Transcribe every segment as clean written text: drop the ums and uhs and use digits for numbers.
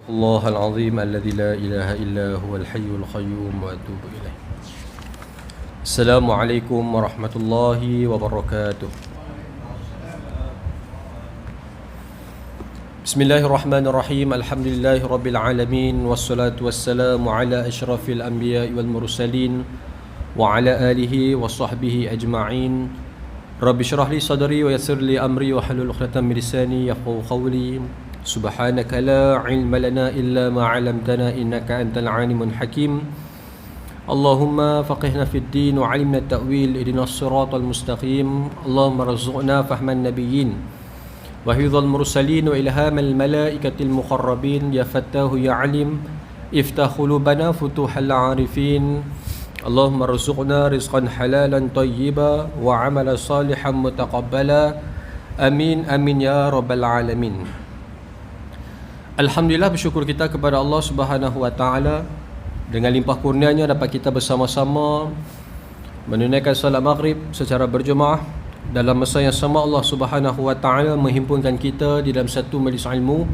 الله العظيم الذي لا إله إلا هو الحي القيوم وأتوب إليه. السلام عليكم ورحمة الله وبركاته. بسم الله الرحمن الرحيم. الحمد لله رب العالمين والصلاة والسلام على أشرف الأنبياء والمرسلين وعلى آله وصحبه أجمعين. رب اشرح لي صدري ويسر لي أمري واحلل عقدة من لساني يفقهوا قولي. سبحانك لا علم لنا إلا ما علمتنا إنك أنت العليم الحكيم. اللهم فقهنا في الدين وعلمنا التأويل اهدنا الصراط المستقيم. اللهم ارزقنا فهم النبيين وحفظ المرسلين وإلهام الملائكة المقربين. يا فتاه يا عليم افتح قلوبنا فتوح العارفين. اللهم ارزقنا رزقا حلالا طيبا وعملا صالحا متقبلا. آمين آمين يا رب العالمين. Alhamdulillah, bersyukur kita kepada Allah Subhanahu Wa Taala dengan limpah kurnianya dapat kita bersama-sama menunaikan salat maghrib secara berjemaah. Dalam masa yang sama Allah Subhanahu Wa Taala menghimpunkan kita di dalam satu majlis ilmu.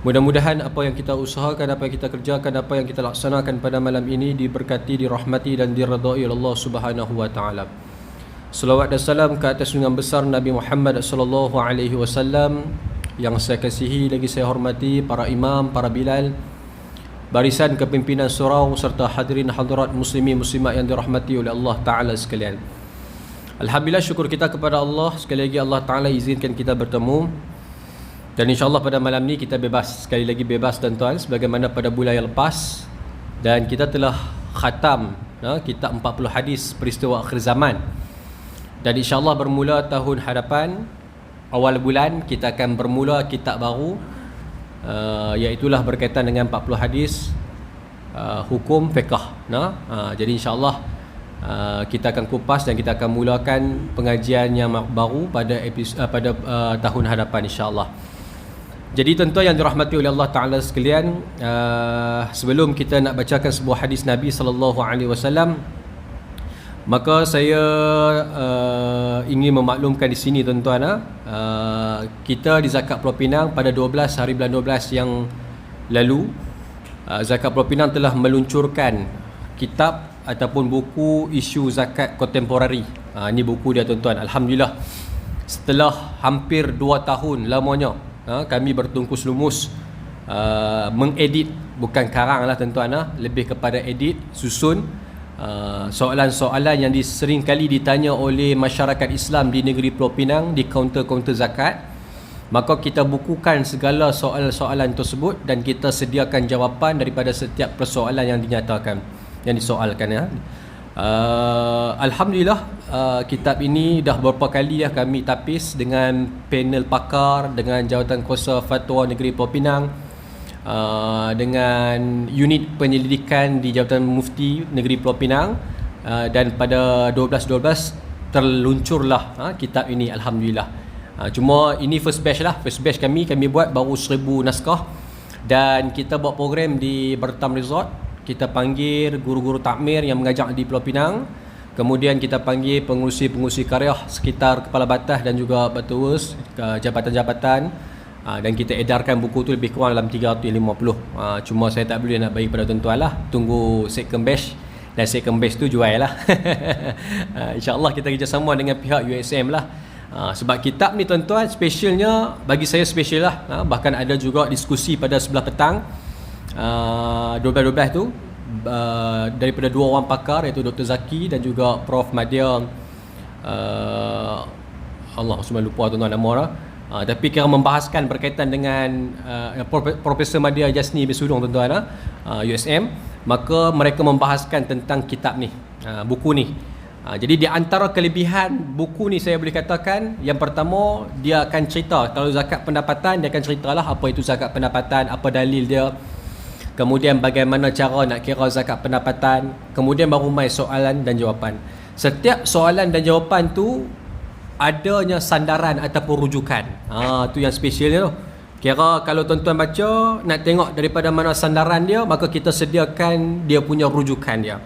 Mudah-mudahan apa yang kita usahakan, apa yang kita kerjakan, apa yang kita laksanakan pada malam ini diberkati, dirahmati dan diredai oleh Allah Subhanahu Wa Taala. Selawat dan salam ke atas junjungan besar Nabi Muhammad sallallahu alaihi wasallam. Yang saya kasihi lagi saya hormati para imam, para bilal, barisan kepimpinan surau serta hadirin hadirat muslimin muslimat yang dirahmati oleh Allah Ta'ala sekalian. Alhamdulillah, syukur kita kepada Allah. Sekali lagi Allah Ta'ala izinkan kita bertemu. Dan insyaAllah pada malam ni kita bebas. Sekali lagi bebas tuan-tuan, sebagaimana pada bulan yang lepas. Dan kita telah khatam kitab 40 hadis peristiwa akhir zaman. Dan insyaAllah bermula tahun hadapan, awal bulan kita akan bermula kitab baru, iaitulah berkaitan dengan 40 hadis hukum fiqh. Jadi insyaAllah kita akan kupas dan kita akan mulakan pengajian yang baru pada tahun hadapan insyaAllah. Jadi tuan-tuan yang dirahmati oleh Allah Ta'ala sekalian, sebelum kita nak bacakan sebuah hadis Nabi SAW, maka saya ingin memaklumkan di sini tuan-tuan, kita di Zakat Pulau Pinang pada 12 hari bulan 12 yang lalu, Zakat Pulau Pinang telah meluncurkan kitab ataupun buku isu zakat kontemporari. Ini buku dia tuan-tuan. Alhamdulillah, setelah hampir 2 tahun lamanya kami bertungkus lumus mengedit, bukan karang lah tuan-tuan, lebih kepada edit, susun soalan-soalan yang sering kali ditanya oleh masyarakat Islam di negeri Pulau Pinang di kaunter-kaunter zakat. Maka kita bukukan segala soalan-soalan tersebut dan kita sediakan jawapan daripada setiap persoalan yang dinyatakan, yang disoalkan. Alhamdulillah, kitab ini dah beberapa kali kami tapis dengan panel pakar, dengan Jawatan Kuasa Fatwa Negeri Pulau Pinang, dengan unit penyelidikan di Jabatan Mufti Negeri Pulau Pinang, dan pada 12/12 terluncurlah kitab ini. Alhamdulillah. Cuma ini first batch kami buat baru 1000 naskah, dan kita buat program di Bertam Resort. Kita panggil guru-guru takmir yang mengajar di Pulau Pinang, kemudian kita panggil pengurusi-pengurusi karya sekitar Kepala Batas dan juga Batuus, jabatan-jabatan. Dan kita edarkan buku tu lebih kurang dalam 350. Cuma saya tak boleh nak bagi pada tuan-tuan lah. Tunggu second batch, dan second batch tu jual lah. InsyaAllah kita kerjasama dengan pihak USM lah. Sebab kitab ni tuan-tuan, specialnya bagi saya special lah. Bahkan ada juga diskusi pada sebelah petang 12/12 tu, daripada 2 orang pakar, iaitu Dr. Zaki dan juga Prof. Madia. Allah semua lupa tuan-tuan nama lah. Tapi kira membahaskan berkaitan dengan Profesor Madia Jasni Besudong tuan-tuan, USM. Maka mereka membahaskan tentang kitab ni, buku ni. Jadi di antara kelebihan buku ni saya boleh katakan, yang pertama, dia akan cerita, kalau zakat pendapatan, dia akan ceritalah apa itu zakat pendapatan, apa dalil dia, kemudian bagaimana cara nak kira zakat pendapatan, kemudian baru mai soalan dan jawapan. Setiap soalan dan jawapan tu adanya sandaran ataupun rujukan. Tu yang specialnya tu. Kira kalau tuan-tuan baca, nak tengok daripada mana sandaran dia, maka kita sediakan dia punya rujukan dia.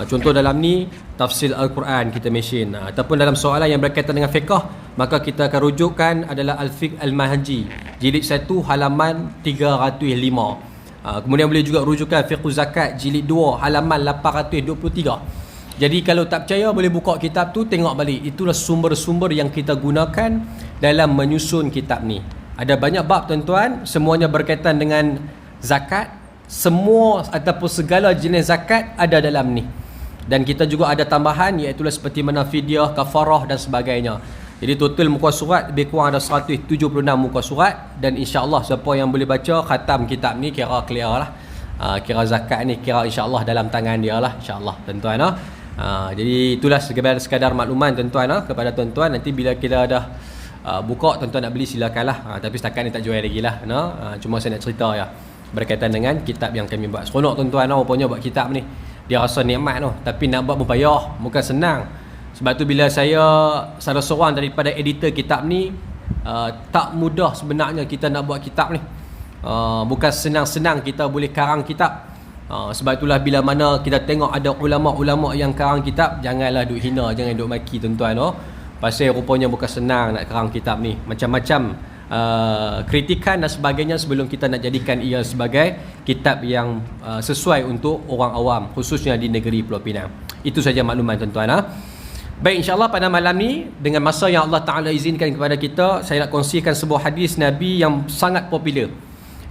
Contoh dalam ni tafsir Al-Quran kita mention, ataupun dalam soalan yang berkaitan dengan fiqh, maka kita akan rujukkan adalah Al-Fiqh Al-Manhaji jilid 1 halaman 305. Kemudian boleh juga rujukan Fiqh Zakat jilid 2 halaman 823. Jadi kalau tak percaya boleh buka kitab tu, tengok balik. Itulah sumber-sumber yang kita gunakan dalam menyusun kitab ni. Ada banyak bab tuan-tuan, semuanya berkaitan dengan zakat. Semua ataupun segala jenis zakat ada dalam ni. Dan kita juga ada tambahan, iaitu seperti mana fidyah, kafarah dan sebagainya. Jadi total muka surat lebih kurang ada 176 muka surat. Dan insya-Allah siapa yang boleh baca khatam kitab ni kira clear lah. Kira zakat ni kira insya-Allah dalam tangan dia lah, insya-Allah tuan-tuan. Jadi itulah sekadar makluman tuan-tuan kepada tuan-tuan. Nanti bila kita dah buka, tuan-tuan nak beli silakanlah. Tapi setakat ni tak jual lagi lah. Cuma saya nak cerita ya berkaitan dengan kitab yang kami buat. Seronok tuan-tuan rupanya buat kitab ni. Dia rasa nikmat tu, tapi nak buat berpayah, bukan senang. Sebab tu bila saya salah seorang daripada editor kitab ni, tak mudah sebenarnya kita nak buat kitab ni. Bukan senang-senang kita boleh karang kitab. Sebab itulah bila mana kita tengok ada ulama-ulama yang karang kitab, janganlah duk hina, jangan duk maki tuan-tuan. Pasal rupanya bukan senang nak karang kitab ni. Macam-macam kritikan dan sebagainya sebelum kita nak jadikan ia sebagai kitab yang sesuai untuk orang awam, khususnya di negeri Pulau Pinang. Itu saja makluman tuan-tuan. Baik, insyaAllah pada malam ni dengan masa yang Allah Ta'ala izinkan kepada kita, saya nak kongsikan sebuah hadis Nabi yang sangat popular,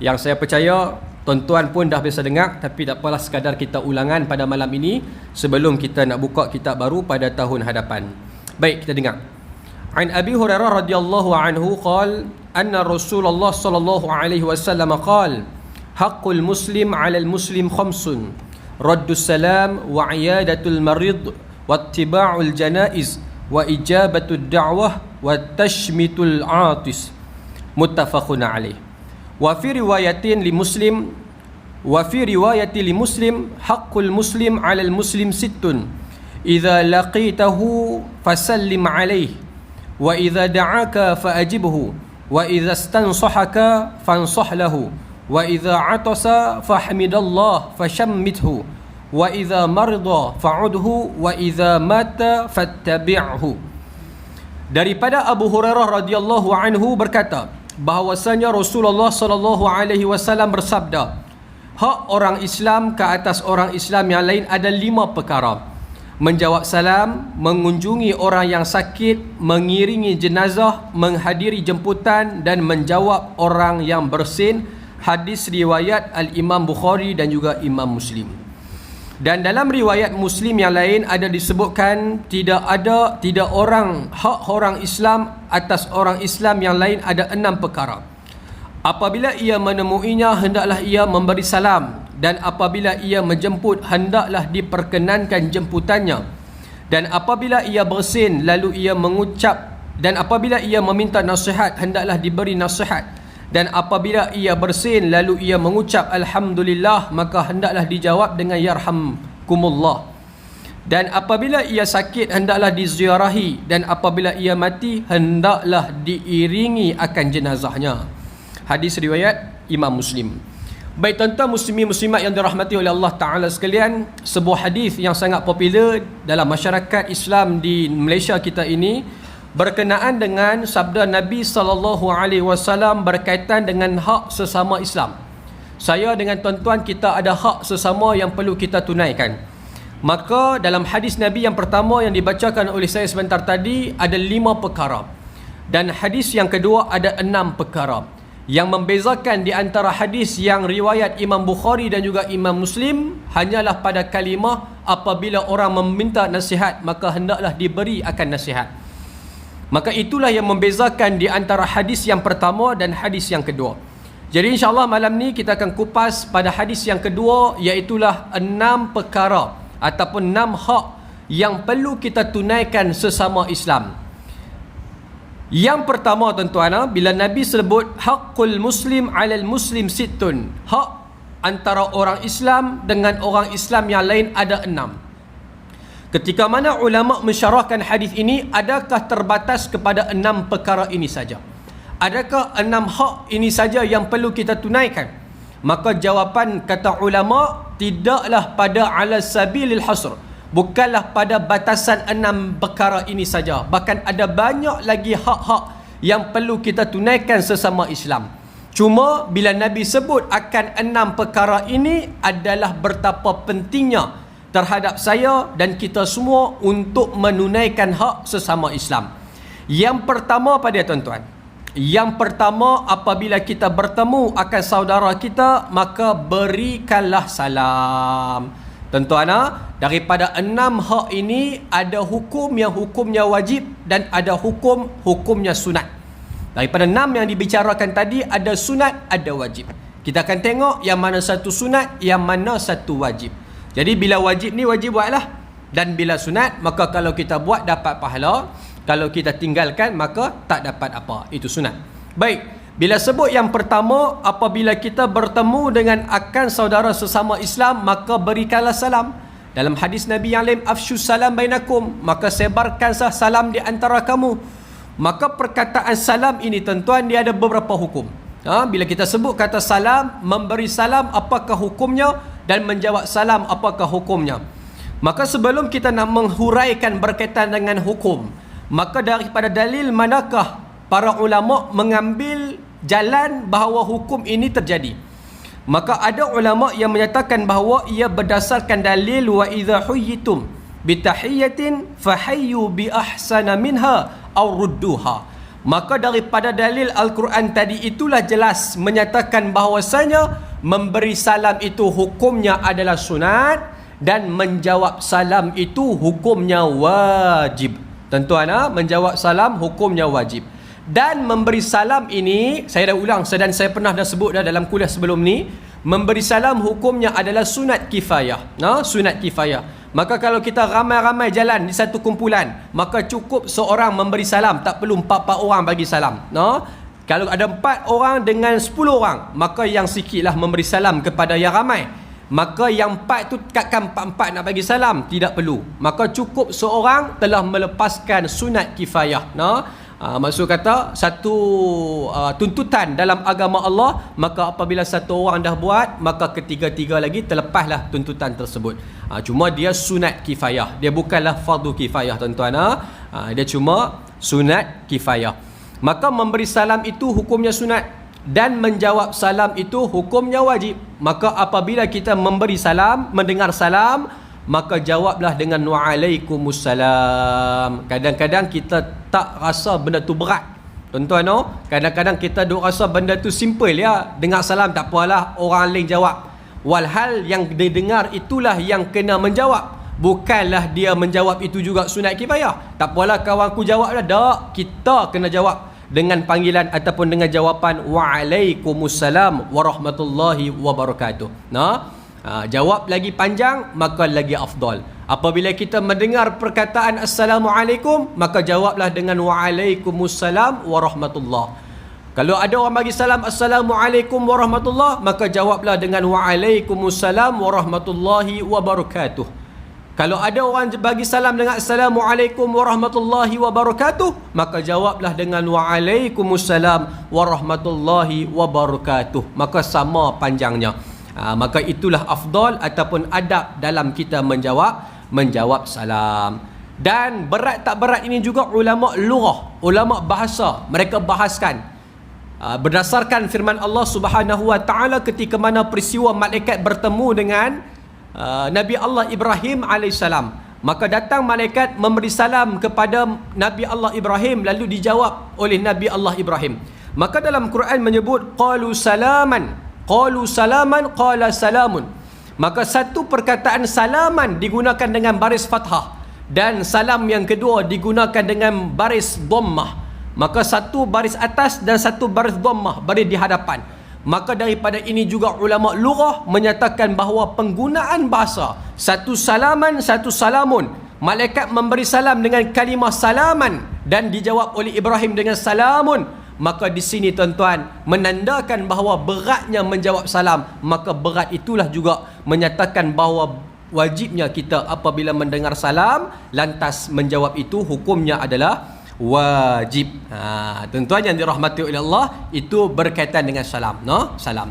yang saya percaya tuan-tuan pun dah biasa dengar, tapi tak apalah, sekadar kita ulangan pada malam ini sebelum kita nak buka kitab baru pada tahun hadapan. Baik, kita dengar. An Abi Hurairah radhiyallahu anhu qala anna Rasulullah sallallahu alaihi wasallam qala haqqul muslim 'alal muslim khamsun raddus salam wa 'iyadatul marid wattiba'ul janaiz wa ijabatud da'wah wa tashmitul 'atis. Muttafaqun alaih. Wa fi riwayatin li Muslim haqqul muslim 'alal muslim sittun idza laqitahu fasallim alaih wa idza da'aka fa'ajibhu wa idza istansahaka fansah lahu wa idza 'atasa fahmidallah fashammithu wa idza marida fa'udhu wa idza mata fattabi'hu. Daripada Abu Hurairah radhiyallahu anhu berkata bahwasanya Rasulullah sallallahu alaihi wasallam bersabda, hak orang Islam ke atas orang Islam yang lain ada 5 perkara: menjawab salam, mengunjungi orang yang sakit, mengiringi jenazah, menghadiri jemputan dan menjawab orang yang bersin. Hadis riwayat Al-Imam Bukhari dan juga Imam Muslim. Dan dalam riwayat Muslim yang lain ada disebutkan tidak orang hak orang Islam atas orang Islam yang lain ada 6 perkara. Apabila ia menemuinya, hendaklah ia memberi salam, dan apabila ia menjemput, hendaklah diperkenankan jemputannya, dan apabila ia bersin lalu ia mengucap, dan apabila ia meminta nasihat, hendaklah diberi nasihat, dan apabila ia bersin lalu ia mengucap alhamdulillah, maka hendaklah dijawab dengan yarhamkumullah, dan apabila ia sakit hendaklah diziarahi, dan apabila ia mati hendaklah diiringi akan jenazahnya. Hadis riwayat Imam Muslim. Baik tuan-tuan muslimin muslimat yang dirahmati oleh Allah Ta'ala sekalian, sebuah hadis yang sangat popular dalam masyarakat Islam di Malaysia kita ini berkenaan dengan sabda Nabi sallallahu alaihi wasallam berkaitan dengan hak sesama Islam. Saya dengan tuan-tuan kita ada hak sesama yang perlu kita tunaikan. Maka dalam hadis Nabi yang pertama yang dibacakan oleh saya sebentar tadi ada 5 perkara, dan hadis yang kedua ada 6 perkara. Yang membezakan di antara hadis yang riwayat Imam Bukhari dan juga Imam Muslim hanyalah pada kalimah apabila orang meminta nasihat maka hendaklah diberi akan nasihat. Maka itulah yang membezakan di antara hadis yang pertama dan hadis yang kedua. Jadi insya-Allah malam ni kita akan kupas pada hadis yang kedua, iaitulah 6 perkara ataupun 6 hak yang perlu kita tunaikan sesama Islam. Yang pertama tuan-tuan, bila Nabi sebut haqqul muslim 'alal muslim sittun, hak antara orang Islam dengan orang Islam yang lain ada 6. Ketika mana ulama mensyarahkan hadis ini, adakah terbatas kepada 6 perkara ini saja? Adakah 6 hak ini saja yang perlu kita tunaikan? Maka jawapan kata ulama, tidaklah pada ala sabilil hasr, bukanlah pada batasan 6 perkara ini saja, bahkan ada banyak lagi hak-hak yang perlu kita tunaikan sesama Islam. Cuma bila Nabi sebut akan 6 perkara ini adalah betapa pentingnya terhadap saya dan kita semua untuk menunaikan hak sesama Islam. Yang pertama pada tuan-tuan, yang pertama apabila kita bertemu akan saudara kita, maka berikanlah salam. Tuan-tuan, daripada 6 hak ini ada hukum yang hukumnya wajib dan ada hukumnya sunat. Daripada 6 yang dibicarakan tadi, ada sunat, ada wajib. Kita akan tengok yang mana satu sunat, yang mana satu wajib. Jadi bila wajib ni wajib buatlah, dan bila sunat maka kalau kita buat dapat pahala, kalau kita tinggalkan maka tak dapat apa. Itu sunat. Baik, bila sebut yang pertama, apabila kita bertemu dengan akan saudara sesama Islam, maka berikanlah salam. Dalam hadis Nabi yang lain, afshu salam bainakum, maka sebarkanlah salam di antara kamu. Maka perkataan salam ini tuan-tuan, dia ada beberapa hukum. Bila kita sebut kata salam, memberi salam apakah hukumnya, dan menjawab salam apakah hukumnya. Maka sebelum kita nak menghuraikan berkaitan dengan hukum, maka daripada dalil manakah para ulama mengambil jalan bahawa hukum ini terjadi? Maka ada ulama yang menyatakan bahawa ia berdasarkan dalil wa idza huyyitum bitahiyatin fahayyu bi ahsana minha aw rudduha. Maka daripada dalil Al-Quran tadi itulah jelas menyatakan bahawasanya memberi salam itu hukumnya adalah sunat dan menjawab salam itu hukumnya wajib. Tuan-tuan, menjawab salam hukumnya wajib. Dan memberi salam ini, saya dah ulang dan saya pernah dah sebut dah dalam kuliah sebelum ni, memberi salam hukumnya adalah sunat kifayah. Sunat kifayah. Maka kalau kita ramai-ramai jalan di satu kumpulan, maka cukup seorang memberi salam, tak perlu 4 orang bagi salam. Kalau ada 4 orang dengan 10 orang, maka yang sikitlah memberi salam kepada yang ramai. Maka yang 4 tu takkan 4 nak bagi salam, tidak perlu. Maka cukup seorang telah melepaskan sunat kifayah. Maksud kata satu tuntutan dalam agama Allah, maka apabila satu orang dah buat, maka ketiga-tiga lagi terlepaslah tuntutan tersebut. Cuma dia sunat kifayah, dia bukanlah fardu kifayah tuan-tuan. Dia cuma sunat kifayah. Maka memberi salam itu hukumnya sunat dan menjawab salam itu hukumnya wajib. Maka apabila kita memberi salam, mendengar salam, maka jawablah dengan wa'alaikumussalam. Kadang-kadang kita tak rasa benda tu berat. Tuan-tuan, kadang-kadang kita duk rasa benda tu simple ya. Dengar salam tak apalah, orang lain jawab. Walhal yang didengar itulah yang kena menjawab. Bukanlah dia menjawab itu juga sunat kifayah. Tak apalah kawanku jawablah. Tak, kita kena jawab dengan panggilan ataupun dengan jawapan wa'alaikumussalam warahmatullahi wabarakatuh. Jawab lagi panjang, maka lagi afdal. Apabila kita mendengar perkataan Assalamualaikum, maka jawablah dengan Waalaikumsalam warahmatullah. Kalau ada orang bagi salam Assalamualaikum warahmatullah, maka jawablah dengan Waalaikumsalam warahmatullahi wabarakatuh. Kalau ada orang bagi salam dengan Assalamualaikum warahmatullahi wabarakatuh, maka jawablah dengan Waalaikumsalam warahmatullahi wabarakatuh. Maka sama panjangnya. Maka itulah afdal ataupun adab dalam kita menjawab salam. Dan berat tak berat ini juga ulama lughah, ulama bahasa, mereka bahaskan berdasarkan firman Allah Subhanahu wa taala ketika mana peristiwa malaikat bertemu dengan Nabi Allah Ibrahim alaihissalam. Maka datang malaikat memberi salam kepada Nabi Allah Ibrahim, lalu dijawab oleh Nabi Allah Ibrahim. Maka dalam Quran menyebut qalu salaman qala salamun. Maka satu perkataan salaman digunakan dengan baris fathah, dan salam yang kedua digunakan dengan baris dhammah. Maka satu baris atas dan satu baris dhammah baris di hadapan. Maka daripada ini juga ulama lughah menyatakan bahawa penggunaan bahasa satu salaman, satu salamun. Malaikat memberi salam dengan kalimah salaman dan dijawab oleh Ibrahim dengan salamun. Maka di sini tuan-tuan menandakan bahawa beratnya menjawab salam. Maka berat itulah juga menyatakan bahawa wajibnya kita apabila mendengar salam lantas menjawab itu hukumnya adalah wajib. Tuan-tuan yang dirahmati oleh Allah, itu berkaitan dengan salam, salam.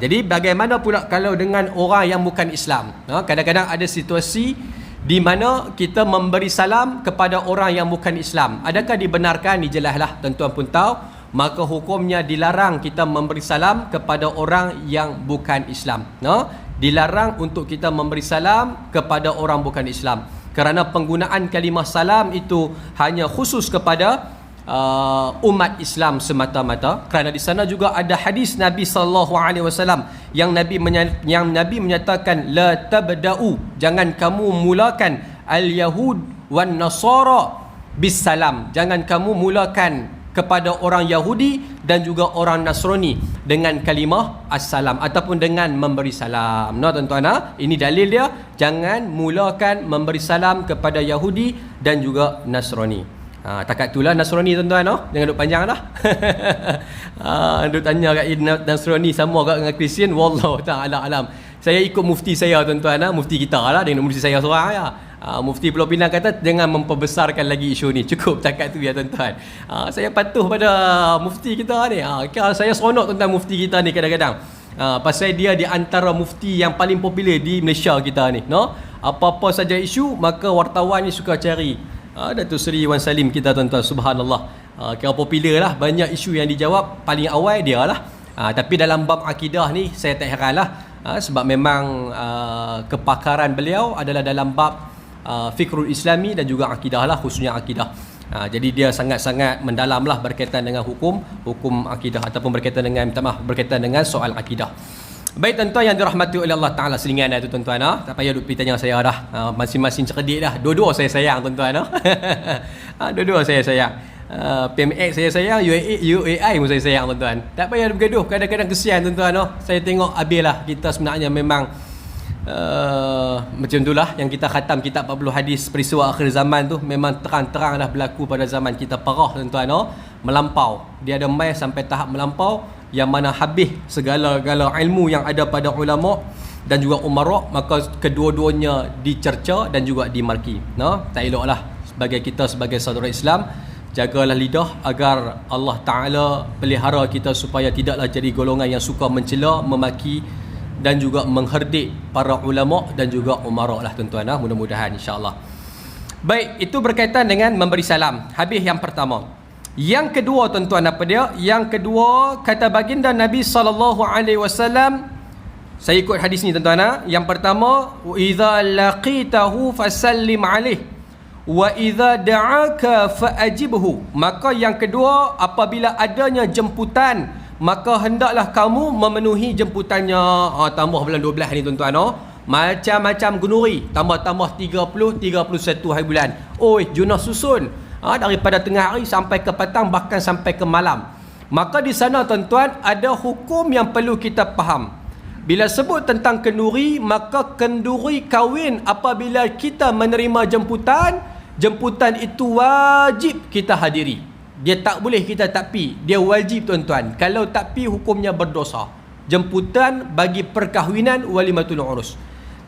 Jadi bagaimana pula kalau dengan orang yang bukan Islam? Kadang-kadang ada situasi di mana kita memberi salam kepada orang yang bukan Islam. Adakah dibenarkan? Dijelaslah, tuan-tuan pun tahu. maka hukumnya dilarang kita memberi salam kepada orang yang bukan Islam. Dilarang untuk kita memberi salam kepada orang bukan Islam, kerana penggunaan kalimah salam itu hanya khusus kepada umat Islam semata-mata, kerana di sana juga ada hadis Nabi sallallahu alaihi wasallam yang Nabi menyatakan la tabda'u, jangan kamu mulakan al-yahud wan nasara bis salam, jangan kamu mulakan kepada orang Yahudi dan juga orang Nasrani dengan kalimah assalam ataupun dengan memberi salam. Tuan-tuan, ini dalil dia, jangan mulakan memberi salam kepada Yahudi dan juga Nasrani. Takat itulah Nasrani, tuan-tuan, jangan duk panjang dah. Duk tanya kat Nasrani sama kat dengan Kristian, wallahu ta'ala alam. Saya ikut mufti saya, tuan-tuan, mufti kita lah, dengan mufti saya seorang ya. Mufti Pulau Pinang kata jangan memperbesarkan lagi isu ni, cukup takat tu ya tuan-tuan. Saya patuh pada mufti kita ni. Saya seronok tentang mufti kita ni kadang-kadang. Pasal dia di antara mufti yang paling popular di Malaysia kita ni. Apa-apa saja isu, maka wartawan ni suka cari. Datuk Seri Wan Salim kita, tuan-tuan, subhanallah. Kira popular lah, banyak isu yang dijawab, paling awal dia lah. Tapi dalam bab akidah ni saya tak heran lah. Sebab memang kepakaran beliau adalah dalam bab fikrul islami dan juga akidah lah, khususnya akidah. Jadi dia sangat-sangat mendalam lah berkaitan dengan hukum akidah ataupun berkaitan dengan soal akidah. Baik tuan-tuan yang dirahmati oleh Allah Ta'ala, selingan dah tu tuan-tuan. Tak payah duk pergi tanya saya dah, masing-masing cerdik dah. Dua-dua saya sayang tuan-tuan. Dua-dua saya sayang. PMX saya sayang, UAI pun saya sayang tuan-tuan. Tak payah bergaduh, kadang-kadang kesian tuan-tuan. Saya tengok habis lah, kita sebenarnya memang macam itulah yang kita khatam kitab 40 hadis peristiwa akhir zaman tu, memang terang-terang dah berlaku pada zaman kita parah tuan-tuan. Melampau, dia ada mai sampai tahap melampau, yang mana habis segala-gala ilmu yang ada pada ulama dan juga umara, maka kedua-duanya dicerca dan juga dimaki. Tak eloklah sebagai kita sebagai saudara Islam, jagalah lidah agar Allah Ta'ala pelihara kita supaya tidaklah jadi golongan yang suka mencela, memaki dan juga mengherdik para ulama dan juga umara lah tuan-tuan. Mudah-mudahan insya-Allah. Baik, itu berkaitan dengan memberi salam. Habis yang pertama. Yang kedua tuan-tuan, apa dia? Yang kedua, kata baginda Nabi sallallahu alaihi wasallam, saya ikut hadis ni tuan-tuan. Yang pertama, wa idza laqitahu fasallim alaihi wa idza da'aka faajibhu. Maka yang kedua, apabila adanya jemputan, maka hendaklah kamu memenuhi jemputannya. Tambah bulan 12 ni tuan-tuan. Macam-macam gunuri, tambah-tambah 31 hari bulan. Junah susun. Daripada tengah hari sampai ke petang, bahkan sampai ke malam. Maka di sana tuan-tuan ada hukum yang perlu kita faham. Bila sebut tentang kenduri, maka kenduri kahwin apabila kita menerima jemputan itu wajib kita hadiri. Dia tak boleh kita tak pi, dia wajib tuan-tuan. Kalau tak pi, hukumnya berdosa. Jemputan bagi perkahwinan walimatul urus,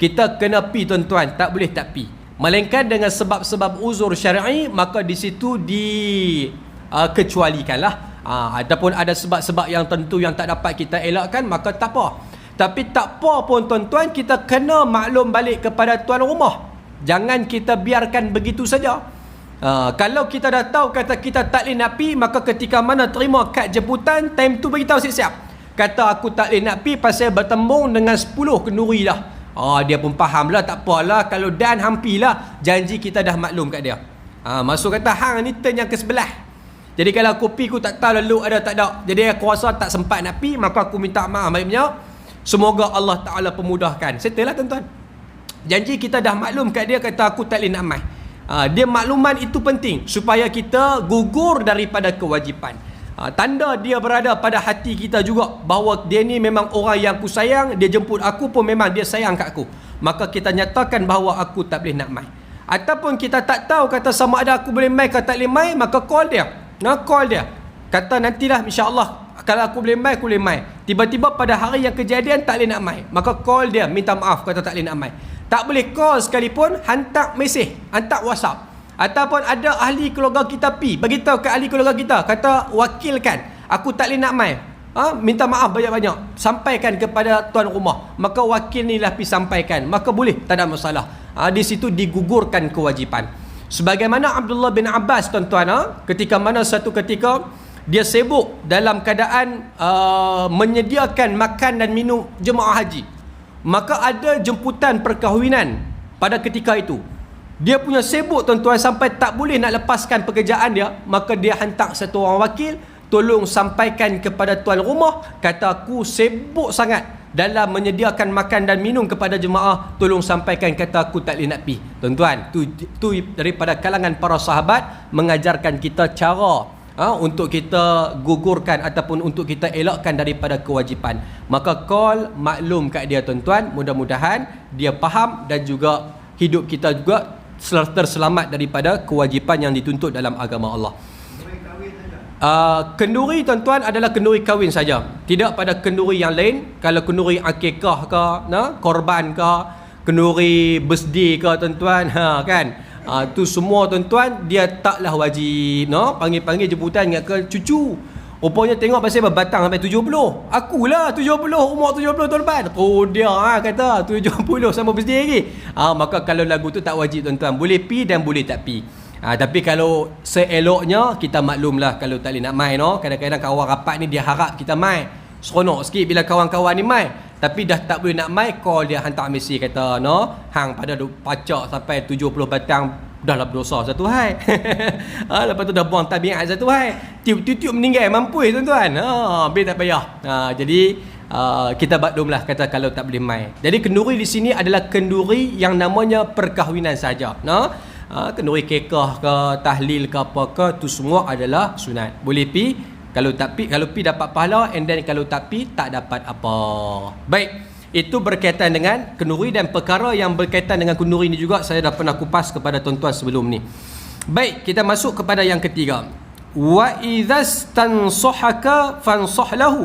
kita kena pi tuan-tuan, tak boleh tak pi. Melainkan dengan sebab-sebab uzur syar'i, maka di situ dikecualikanlah. Ataupun ada sebab-sebab yang tentu yang tak dapat kita elakkan, maka tak apa. Tapi tak apa pun tuan-tuan, kita kena maklum balik kepada tuan rumah. Jangan kita biarkan begitu saja. Kalau kita dah tahu kata kita tak boleh nak pi, maka ketika mana terima kad jemputan, time tu beritahu siap-siap. Kata aku tak boleh nak pi pasal bertembung dengan 10 kenduri dah. Dia pun faham lah, tak apalah, kalau dan hampilah, janji kita dah maklum kat dia. Masuk kata hang ni turn yang ke sebelah. Jadi kalau aku pi, aku tak tahu lalu ada tak ada. Jadi aku rasa tak sempat nak pi, maka aku minta maaf baiknya. Semoga Allah Ta'ala pemudahkan. Settle lah tuan-tuan. Janji kita dah maklum kat dia, kata aku tak boleh nak mai. Dia makluman itu penting supaya kita gugur daripada kewajipan. Tanda dia berada pada hati kita juga bahawa dia ni memang orang yang aku sayang, dia jemput aku pun memang dia sayang kat aku. Maka kita nyatakan bahawa aku tak boleh nak mai. Ataupun kita tak tahu kata sama ada aku boleh mai ke tak boleh mai, maka call dia. Call dia. Kata nantilah insya-Allah kalau aku boleh mai, aku boleh mai. Tiba-tiba pada hari yang kejadian tak boleh nak mai, maka call dia, minta maaf kata tak boleh nak mai. Tak boleh call sekalipun, hantar mesej, hantar WhatsApp. Ataupun ada ahli keluarga kita pi, beritahu ke ahli keluarga kita, kata wakilkan, aku tak boleh nak mai. Minta maaf banyak-banyak, sampaikan kepada tuan rumah. Maka wakil ni lah pi sampaikan, maka boleh, tak ada masalah. Di situ digugurkan kewajipan. Sebagaimana Abdullah bin Abbas tuan-tuan, ketika mana satu ketika dia sibuk dalam keadaan menyediakan makan dan minum jemaah haji, maka ada jemputan perkahwinan pada ketika itu. Dia punya sibuk tuan-tuan sampai tak boleh nak lepaskan pekerjaan dia, maka dia hantar satu orang wakil, tolong sampaikan kepada tuan rumah, kata aku sibuk sangat dalam menyediakan makan dan minum kepada jemaah, tolong sampaikan, kata aku tak boleh nak pergi. Tuan-tuan, tu daripada kalangan para sahabat mengajarkan kita cara untuk kita gugurkan ataupun untuk kita elakkan daripada kewajipan. Maka call maklum kat dia tuan-tuan, mudah-mudahan dia faham dan juga hidup kita juga terselamat daripada kewajipan yang dituntut dalam agama Allah. Kenduri tuan-tuan adalah kenduri kahwin saja, tidak pada kenduri yang lain. Kalau kenduri akikah ke, korban ke, kenduri birthday ke tuan-tuan, kan, tu semua tuan-tuan dia taklah wajib, panggil-panggil jemputan ingat ke cucu. Rupanya tengok pasal berbatang sampai 70. Akulah 70, umur 70 tahun lepas. Oh dia kata 70 sama birthday lagi. Maka kalau lagu tu tak wajib tuan-tuan, boleh pi dan boleh tak pi. Tapi kalau seeloknya kita maklumlah kalau tak boleh nak main, kadang-kadang kawan rapat ni dia harap kita main. Seronok sikit bila kawan-kawan ni main. Tapi dah tak boleh nak main, call dia hantar mesej kata hang pada pacak sampai 70 batang dah lah berdosa satu hai. Lepas tu dah buang tabiat satu hai. Tiup-tiup meninggal mampus tuan-tuan. Habis tak payah. Jadi kita maklumlah kata kalau tak boleh main. Jadi kenduri di sini adalah kenduri yang namanya perkahwinan saja. Kenduri kekah ke, tahlil ke apa ke, tu semua adalah sunat. Boleh pi, kalau tak pi, kalau pi dapat pahala, and then kalau tak pi tak dapat apa. Baik, itu berkaitan dengan kenduri, dan perkara yang berkaitan dengan kenduri ini juga saya dah pernah kupas kepada tuan-tuan sebelum ni. Baik, kita masuk kepada yang ketiga. Wa idzas tansahaka fansah lahu.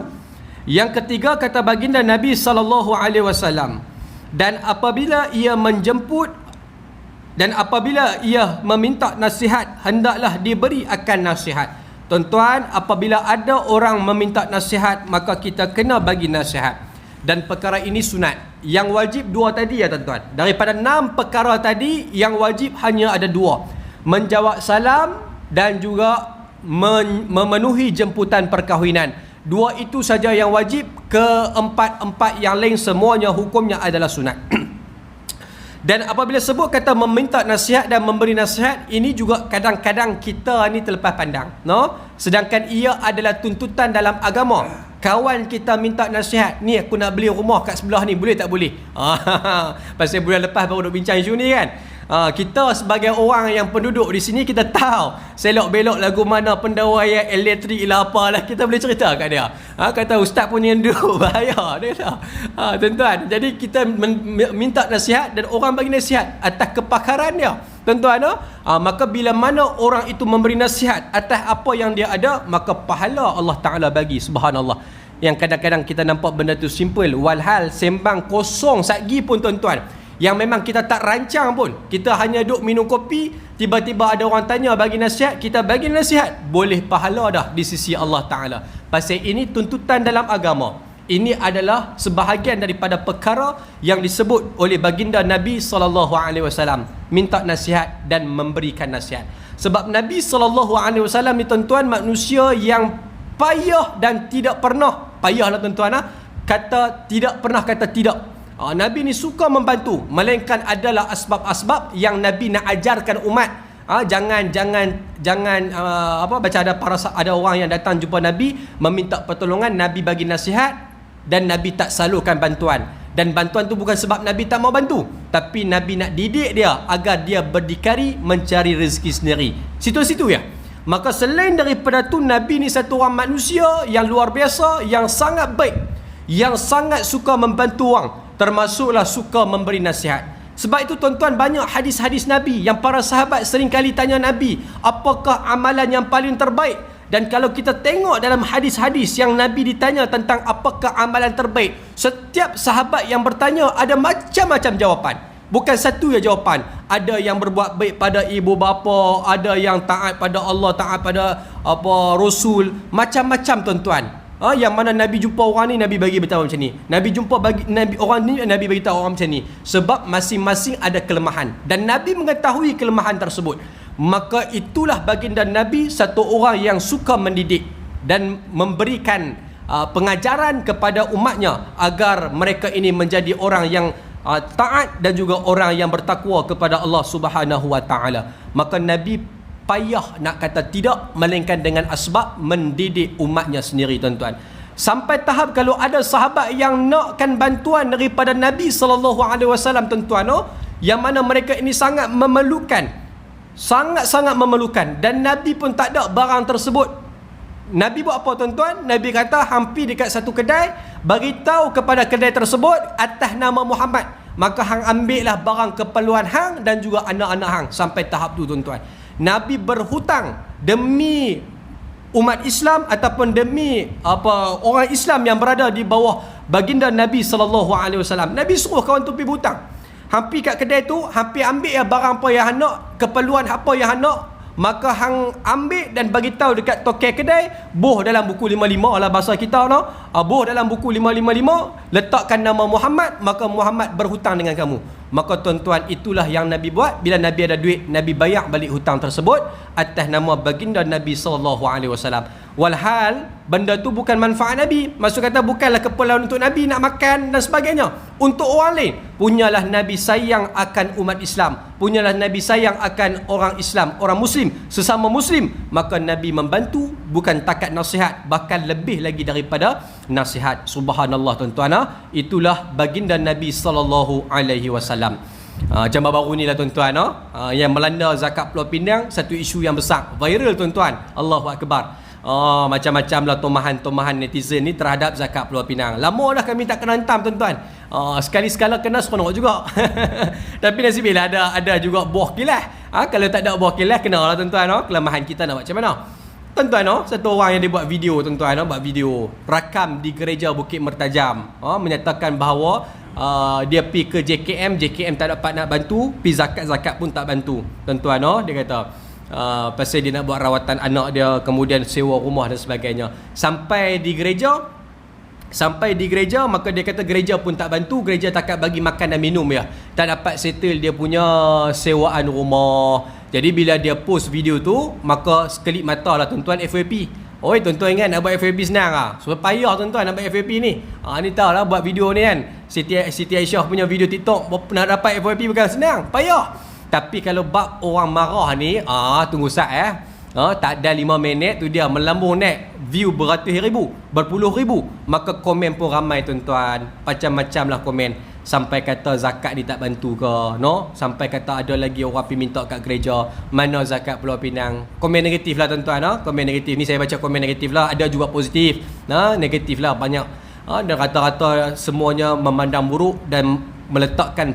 Yang ketiga kata baginda Nabi sallallahu alaihi wasallam, dan apabila ia menjemput dan apabila ia meminta nasihat, hendaklah diberi akan nasihat. Tuan-tuan, apabila ada orang meminta nasihat, maka kita kena bagi nasihat. Dan perkara ini sunat. Yang wajib dua tadi ya tuan-tuan. Daripada 6 perkara tadi, yang wajib hanya ada 2. Menjawab salam dan juga memenuhi jemputan perkahwinan. 2 itu saja yang wajib. Keempat-empat yang lain semuanya hukumnya adalah sunat. Dan apabila sebut kata meminta nasihat dan memberi nasihat, ini juga kadang-kadang kita ni terlepas pandang, sedangkan ia adalah tuntutan dalam agama. Kawan kita minta nasihat, ni aku nak beli rumah kat sebelah ni, boleh tak boleh? Pasal bulan lepas baru duk bincang isu ni kan. Kita sebagai orang yang penduduk di sini, kita tahu selok-belok lagu mana pendawaian elektrik lah apalah, kita boleh cerita kat dia. Kata ustaz punya duk bahaya dia tahu. Tuan-tuan, jadi kita minta nasihat dan orang bagi nasihat atas kepakaran dia. Tuan-tuan, maka bila mana orang itu memberi nasihat atas apa yang dia ada, maka pahala Allah Ta'ala bagi. Subhanallah. Yang kadang-kadang kita nampak benda tu simple, walhal sembang kosong satgi pun tuan-tuan, yang memang kita tak rancang pun, kita hanya duduk minum kopi, tiba-tiba ada orang tanya bagi nasihat, kita bagi nasihat, boleh pahala dah di sisi Allah Ta'ala. Pasal ini tuntutan dalam agama. Ini adalah sebahagian daripada perkara yang disebut oleh baginda Nabi SAW, minta nasihat dan memberikan nasihat. Sebab Nabi SAW ni tuan-tuan, manusia yang payah dan tidak pernah, payahlah tuan-tuan, kata tidak pernah kata tidak. Nabi ni suka membantu, melainkan adalah asbab-asbab yang Nabi nak ajarkan umat. Jangan baca ada orang yang datang jumpa Nabi meminta pertolongan, Nabi bagi nasihat dan Nabi tak salurkan bantuan. Dan bantuan tu bukan sebab Nabi tak mau bantu, tapi Nabi nak didik dia agar dia berdikari mencari rezeki sendiri. Situ-situ ya. Maka selain daripada tu, Nabi ni satu orang manusia yang luar biasa, yang sangat baik, yang sangat suka membantu orang, termasuklah suka memberi nasihat. Sebab itu tuan-tuan, banyak hadis-hadis Nabi yang para sahabat sering kali tanya Nabi, apakah amalan yang paling terbaik? Dan kalau kita tengok dalam hadis-hadis yang Nabi ditanya tentang apakah amalan terbaik, setiap sahabat yang bertanya ada macam-macam jawapan. Bukan satu ya jawapan. Ada yang berbuat baik pada ibu bapa, ada yang taat pada Allah, taat pada Rasul, macam-macam tuan-tuan. Yang mana Nabi jumpa orang ni, Nabi bagi beritahu macam ni. Nabi jumpa orang ni, Nabi bagi tahu orang macam ni. Sebab masing-masing ada kelemahan dan Nabi mengetahui kelemahan tersebut. Maka itulah baginda Nabi satu orang yang suka mendidik. dan memberikan pengajaran kepada umatnya agar mereka ini menjadi orang yang taat dan juga orang yang bertakwa kepada Allah Subhanahu wa taala. Maka Nabi payah nak kata tidak melainkan dengan asbab mendidik umatnya sendiri, tuan-tuan. Sampai tahap kalau ada sahabat yang nakkan bantuan daripada Nabi sallallahu alaihi wasallam, tuan-tuan, yang mana mereka ini sangat memerlukan, sangat-sangat memerlukan, dan Nabi pun tak ada barang tersebut. Nabi buat apa, tuan-tuan? Nabi kata hampir dekat satu kedai, bagi tahu kepada kedai tersebut atas nama Muhammad, maka hang ambillah barang keperluan hang dan juga anak-anak hang. Sampai tahap tu, tuan-tuan, Nabi berhutang demi umat Islam ataupun demi orang Islam yang berada di bawah baginda Nabi sallallahu alaihi wasallam. Nabi suruh kawan tu pergi berhutang. Hampir kat kedai tu, hampir ambil ya barang apa yang hang nak, keperluan apa yang hang nak, maka hang ambil dan bagi tahu dekat tokai kedai, boh dalam buku 55 lah bahasa kita, boh dalam buku 555, letakkan nama Muhammad, maka Muhammad berhutang dengan kamu. Maka tuan-tuan, itulah yang Nabi buat. Bila Nabi ada duit, Nabi bayar balik hutang tersebut atas nama baginda Nabi sallallahu alaihi wasallam. Walhal benda tu bukan manfaat Nabi. Maksud kata bukanlah keperluan untuk Nabi nak makan dan sebagainya. Untuk orang lain, punyalah Nabi sayang akan umat Islam, punyalah Nabi sayang akan orang Islam, orang Muslim, sesama Muslim, maka Nabi membantu, bukan takat nasihat, bahkan lebih lagi daripada nasihat. Subhanallah, tuan-tuan, itulah baginda Nabi sallallahu alaihi wasallam. Zaman baru ni lah, tuan-tuan, yang melanda zakat Pulau Pinang, satu isu yang besar, viral, tuan-tuan. Allahu Akbar. Macam-macam lah tomahan-tomahan netizen ni terhadap zakat Pulau Pinang. Lama dah kami tak kena hentam, tuan-tuan. Sekali-sekala kena seronok juga. Tapi nasiblah ada juga buah kilas. Kalau tak ada buah kilas, kena lah, tuan-tuan. Kelemahan kita nak buat macam mana? Tuan-tuan, satu orang yang dia buat video, tuan-tuan, buat video rakam di gereja Bukit Mertajam, menyatakan bahawa dia pergi ke JKM tak dapat nak bantu, pergi zakat pun tak bantu, tuan-tuan. Dia kata pasal dia nak buat rawatan anak dia, kemudian sewa rumah dan sebagainya. Sampai di gereja, maka dia kata gereja pun tak bantu, gereja takat bagi makan dan minum ya, tak dapat settle dia punya sewaan rumah. Jadi bila dia post video tu, maka sekelip mata lah, tuan-tuan, FYP. Oi, tuan-tuan ingat nak buat FYP senang lah. So payah, tuan-tuan, nak buat FYP ni. Ni tahu lah buat video ni kan, Siti Aisyah punya video TikTok, nak dapat FYP bukan senang, payah. Tapi kalau bab orang marah ni, tunggu sat tak ada 5 minit tu dia melambung naik view beratus ribu, berpuluh ribu, maka komen pun ramai, tuan-tuan. Macam-macam lah komen. Sampai kata zakat ni tak bantu ke, sampai kata ada lagi orang pergi minta kat gereja, mana zakat Pulau Pinang. Komen negatif lah, tuan-tuan. Komen negatif ni saya baca komen negatif lah, ada juga positif, negatif lah banyak. Dan rata-rata semuanya memandang buruk dan meletakkan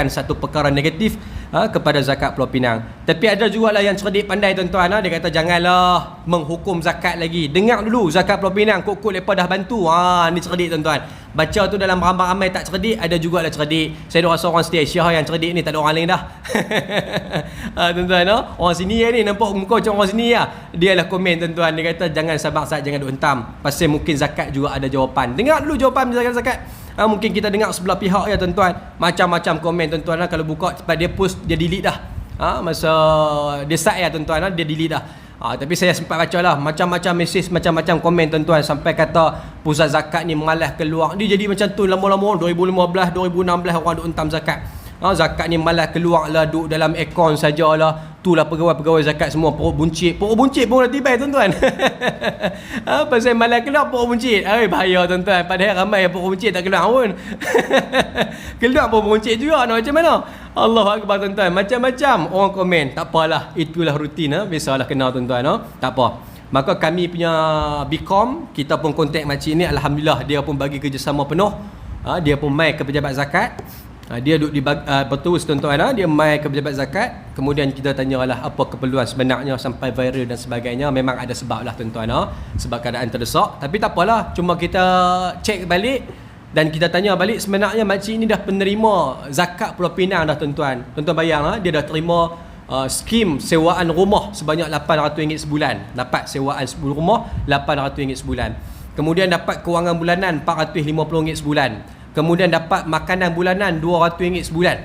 satu perkara negatif kepada zakat Pulau Pinang. Tapi ada jugalah yang cerdik pandai, tuan-tuan. Dia kata janganlah menghukum zakat lagi, dengar dulu zakat Pulau Pinang, kok lepas dah bantu. Ni cerdik, tuan-tuan. Baca tu dalam ramai-ramai tak cerdik, ada jugalah cerdik. Saya rasa orang Siti Aisyah yang cerdik ni, tak ada orang lain dah. Tuan-tuan, orang sini ni nampak muka macam orang sini lah. Dia lah komen, tuan-tuan. Dia kata jangan sabar saat, jangan duk hentam, pasal mungkin zakat juga ada jawapan. Dengar dulu jawapan zakat. Mungkin kita dengar sebelah pihak ya, tuan-tuan. Macam-macam komen, tuan-tuan. Kalau buka cepat dia post, dia delete dah. Masa dia start ya, tuan-tuan, dia delete dah. Tapi saya sempat baca lah macam-macam mesej, macam-macam komen, tuan-tuan. Sampai kata pusat zakat ni mengalah keluar. Dia jadi macam tu lama-lama 2015, 2016 orang duk hentam zakat. Zakat ni malah keluar lah, duduk dalam akaun sajalah. Itulah pegawai-pegawai zakat semua perut buncit pun dah tiba, tuan-tuan. Pasal malah keluar perut buncit. Bahaya, tuan-tuan. Padahal ramai yang perut buncit tak keluar pun. Keluar perut buncit juga, nak macam mana? Allahu Akbar, tuan-tuan. Macam-macam orang komen. Tak apalah, itulah rutin. Biasalah kena, tuan-tuan. Tak apa. Maka kami punya Bicom, kita pun kontak makcik ni. Alhamdulillah, dia pun bagi kerjasama penuh. Dia pun mai ke pejabat zakat. Dia duduk di berterus, tuan-tuan. Dia mai ke pejabat zakat. Kemudian kita tanyalah apa keperluan sebenarnya sampai viral dan sebagainya. Memang ada sebab lah, tuan-tuan, sebab keadaan terdesak. Tapi tak apalah, cuma kita cek balik dan kita tanya balik, sebenarnya makcik ni dah penerima zakat Pulau Pinang dah, tuan-tuan. Tuan-tuan bayang, dia dah terima skim sewaan rumah sebanyak RM800 sebulan. Dapat sewaan rumah RM800 sebulan. Kemudian dapat kewangan bulanan RM450 sebulan. Kemudian dapat makanan bulanan RM200 sebulan.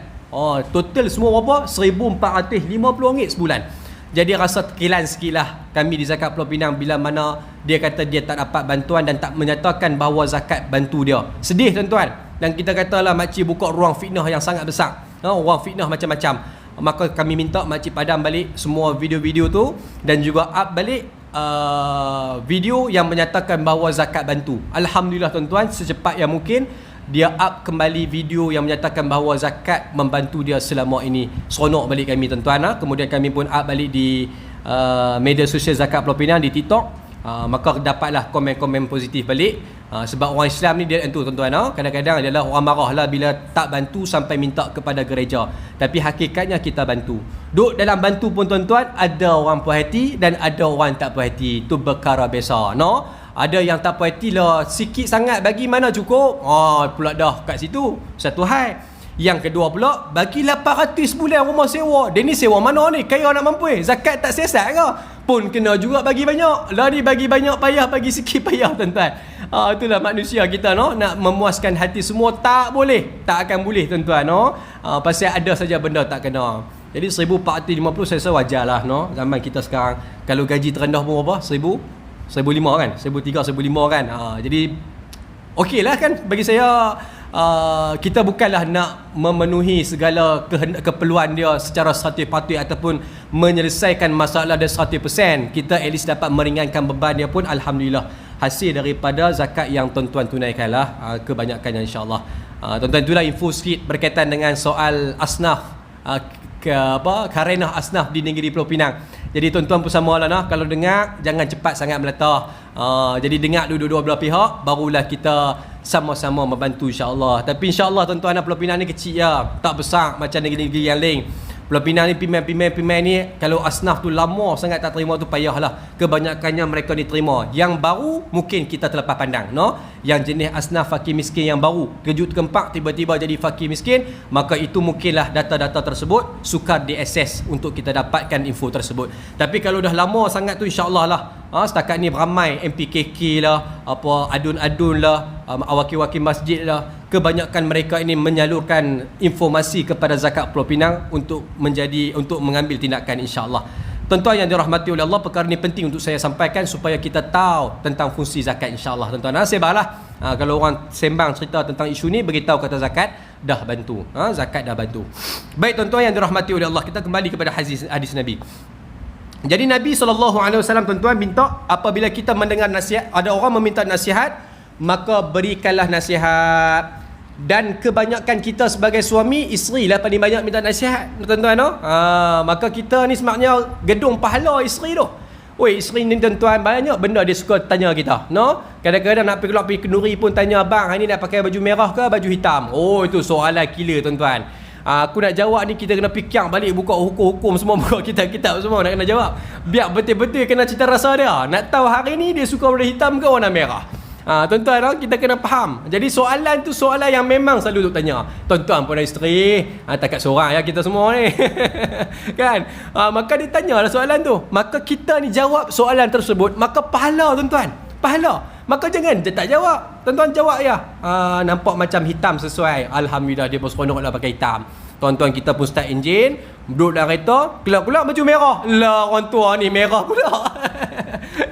Total semua berapa? RM1,450 sebulan. Jadi rasa terkilan sikit lah kami di Zakat Pulau Pinang bila mana dia kata dia tak dapat bantuan dan tak menyatakan bahawa zakat bantu dia. Sedih tuan-tuan. Dan kita katalah makcik buka ruang fitnah yang sangat besar. Ruang fitnah macam-macam. Maka kami minta makcik padam balik semua video-video tu dan juga up balik video yang menyatakan bahawa zakat bantu. Alhamdulillah tuan-tuan, secepat yang mungkin dia up kembali video yang menyatakan bahawa zakat membantu dia selama ini. Seronok balik kami tuan-tuan. Kemudian kami pun up balik di media sosial Zakat Pulau Pinang di TikTok. Maka dapatlah komen-komen positif balik. Sebab orang Islam ni dia tentu tuan-tuan, kadang-kadang adalah orang marah lah bila tak bantu sampai minta kepada gereja. Tapi hakikatnya kita bantu. Duk dalam bantu pun tuan-tuan, ada orang puas hati dan ada orang tak puas hati. Itu perkara biasa. Ada yang tak puas hati lah, sikit sangat bagi mana cukup. Pula dah kat situ. Satu hal. Yang kedua pula, bagi 800 sebulan rumah sewa. Dia ni sewa mana ni? Kaya nak mampu zakat tak siasat ke? Pun kena juga bagi banyak. Lah ni bagi banyak payah, bagi sikit payah tuan-tuan. Itulah manusia kita nak memuaskan hati semua tak boleh. Tak akan boleh tuan-tuan. Pasal ada saja benda tak kena. Jadi 1450 saya rasa wajar lah. Zaman kita sekarang. Kalau gaji terendah pun berapa? 1,500 kan? 1,300, 1,500 kan? Jadi okey lah kan bagi saya. Kita bukanlah nak memenuhi segala keperluan dia secara 100% ataupun menyelesaikan masalah dia 100%. Kita at least dapat meringankan beban dia pun alhamdulillah hasil daripada zakat yang tuan-tuan tunaikan lah kebanyakannya insya-Allah. Tuan-tuan, itulah info sikit berkaitan dengan soal asnaf, karenah asnaf di negeri Pulau Pinang. Jadi tuan-tuan pun sama lah kalau dengar jangan cepat sangat melatah. Jadi dengar dua-dua belah pihak, barulah kita sama-sama membantu insya-Allah. Tapi insya-Allah tuan-tuan, Pulau Pinang ni kecil ya, tak besar macam negeri-negeri yang lain. Pulau Pinang ni pemain ni kalau asnaf tu lama sangat tak terima tu payahlah. Kebanyakannya mereka ni terima. Yang baru mungkin kita terlepas pandang, Yang jenis asnaf fakir miskin yang baru, kejut kempak tiba-tiba jadi fakir miskin, maka itu mungkinlah data-data tersebut sukar diakses untuk kita dapatkan info tersebut. Tapi kalau dah lama sangat tu insya-Allah lah. Setakat ni ramai MPKK lah, adun-adun lah, wakil-wakil masjid lah. Kebanyakan mereka ini menyalurkan informasi kepada Zakat Pulau Pinang untuk mengambil tindakan insya-Allah. Tuan-tuan yang dirahmati oleh Allah, perkara ini penting untuk saya sampaikan supaya kita tahu tentang fungsi zakat insya-Allah. Tuan-tuan, sebarlah. Kalau orang sembang cerita tentang isu ni, beritahu kata zakat dah bantu. Zakat dah bantu. Baik tuan-tuan yang dirahmati oleh Allah, kita kembali kepada hadis Nabi. Jadi Nabi SAW tuan-tuan minta apabila kita mendengar nasihat, ada orang meminta nasihat, maka berikanlah nasihat. Dan kebanyakan kita sebagai suami, isteri lah paling banyak minta nasihat tuan-tuan. Maka kita ni sebenarnya gedung pahala isteri tu. Isteri ni tuan-tuan banyak benda dia suka tanya kita. Kadang-kadang nak pergi kenduri pun tanya, bang hari ni nak pakai baju merah ke baju hitam? Itu soalan killer tuan-tuan. Aku nak jawab ni, kita kena fikir balik, buka hukum-hukum semua, buka kitab-kitab semua nak kena jawab. Biar betul-betul kena cita rasa dia. Nak tahu hari ni dia suka warna hitam ke warna merah. Tuan-tuan, kita kena faham. Jadi soalan tu soalan yang memang selalu duk tanya. Tuan-tuan pun ada isteri, takat seorang ya kita semua ni. Kan? Maka dia tanyalah soalan tu. Maka kita ni jawab soalan tersebut, maka pahala tuan-tuan. Pahala. Maka jangan dia tak jawab. Tuan-tuan jawab ya. Nampak macam hitam sesuai. Alhamdulillah dia pun seronoklah pakai hitam. Tuan-tuan, kita pun start enjin, duduk dalam kereta, kelak-kelak baju merah. Lah orang tua ni merah pula.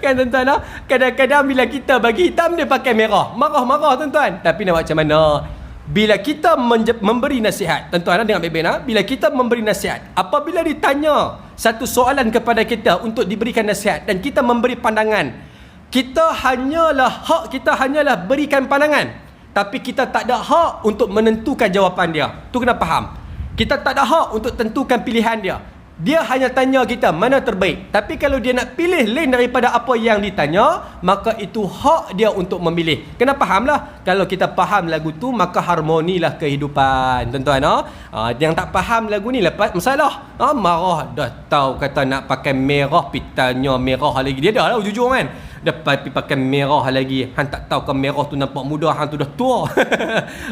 Kan tuan-tuan, kadang-kadang bila kita bagi hitam dia pakai merah. Marah-marah tuan-tuan. Tapi nak macam mana? Bila kita memberi nasihat, tuan-tuan dengar baik-baik, bila kita memberi nasihat, apabila ditanya satu soalan kepada kita untuk diberikan nasihat dan kita memberi pandangan, hak kita hanyalah berikan pandangan, tapi kita tak ada hak untuk menentukan jawapan dia. Tu kena faham. Kita tak ada hak untuk tentukan pilihan dia. Dia hanya tanya kita mana terbaik. Tapi kalau dia nak pilih lain daripada apa yang ditanya, maka itu hak dia untuk memilih. Kena fahamlah. Kalau kita faham lagu tu, maka harmonilah kehidupan. Tuan-tuan, yang tak faham lagu ni lepas masalah. Marah dah tahu kata nak pakai merah, pitanya merah lagi. Dia dah lah jujur kan. Dapat pergi pakai merah lagi. Han tak tahu kan merah tu nampak muda, han tu dah tua.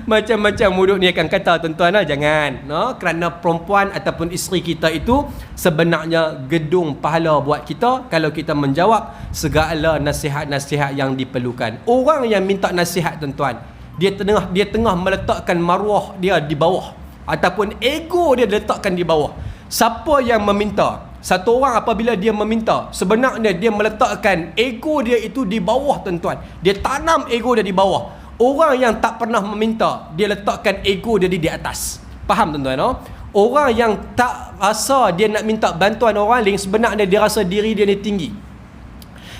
Macam-macam mulut ni akan kata tuan-tuan, jangan. Kerana perempuan ataupun isteri kita itu sebenarnya gedung pahala buat kita kalau kita menjawab segala nasihat-nasihat yang diperlukan. Orang yang minta nasihat tuan-tuan, dia tengah meletakkan maruah dia di bawah ataupun ego dia diletakkan di bawah. Siapa yang meminta, Satu orang apabila dia meminta, sebenarnya dia meletakkan ego dia itu di bawah, tuan-tuan. Dia tanam ego dia di bawah. Orang yang tak pernah meminta, dia letakkan ego dia di atas. Faham, tuan-tuan? No? Orang yang tak rasa dia nak minta bantuan orang lain, sebenarnya dia rasa diri dia ni tinggi.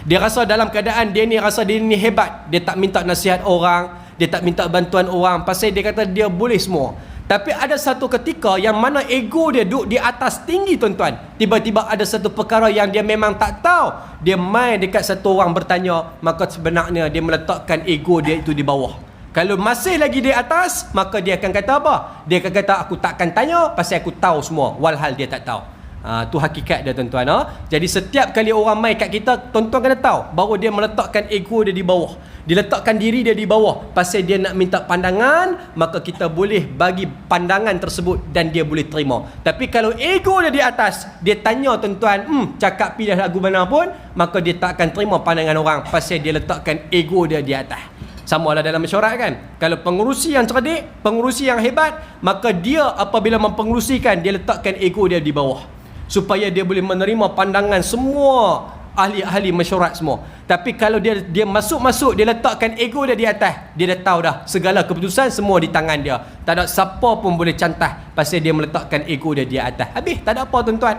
Dia rasa dalam keadaan dia ni rasa dia ni hebat. Dia tak minta nasihat orang, dia tak minta bantuan orang, pasal dia kata dia boleh semua. Tapi ada satu ketika yang mana ego dia duduk di atas tinggi, tuan-tuan. Tiba-tiba ada satu perkara yang dia memang tak tahu. Dia main dekat satu orang bertanya, maka sebenarnya dia meletakkan ego dia itu di bawah. Kalau masih lagi di atas, maka dia akan kata apa? Dia akan kata, aku takkan tanya pasal aku tahu semua, walhal dia tak tahu. Tu hakikat dia, tuan-tuan. Jadi setiap kali orang main kat kita, tuan-tuan kena tahu bahawa dia meletakkan ego dia di bawah. Dia letakkan diri dia di bawah. Pasal dia nak minta pandangan, maka kita boleh bagi pandangan tersebut dan dia boleh terima. Tapi kalau ego dia di atas, dia tanya, tuan-tuan, cakap pilih lagu mana pun, maka dia tak akan terima pandangan orang. Pasal dia letakkan ego dia di atas. Sama lah dalam mesyuarat kan. Kalau pengurusi yang cerdik, pengurusi yang hebat, maka dia apabila mempengurusikan, dia letakkan ego dia di bawah, supaya dia boleh menerima pandangan semua ahli-ahli mesyuarat semua. Tapi kalau dia masuk-masuk, dia letakkan ego dia di atas, dia dah tahu dah segala keputusan semua di tangan dia. Tak ada siapa pun boleh cantah pasal dia meletakkan ego dia di atas. Habis tak ada apa, tuan-tuan.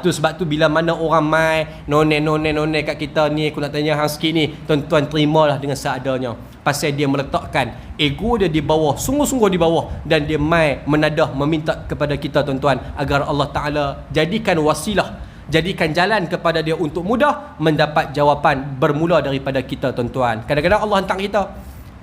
Tu sebab tu bila mana orang mai noneh kat kita ni, aku nak tanya hang sikit ni, tuan-tuan terimalah dengan seadanya. Pasal dia meletakkan ego dia di bawah, sungguh-sungguh di bawah, dan dia mai menadah meminta kepada kita, tuan-tuan, agar Allah Ta'ala jadikan wasilah, jadikan jalan kepada dia untuk mudah mendapat jawapan bermula daripada kita, tuan-tuan. Kadang-kadang Allah hantar kita,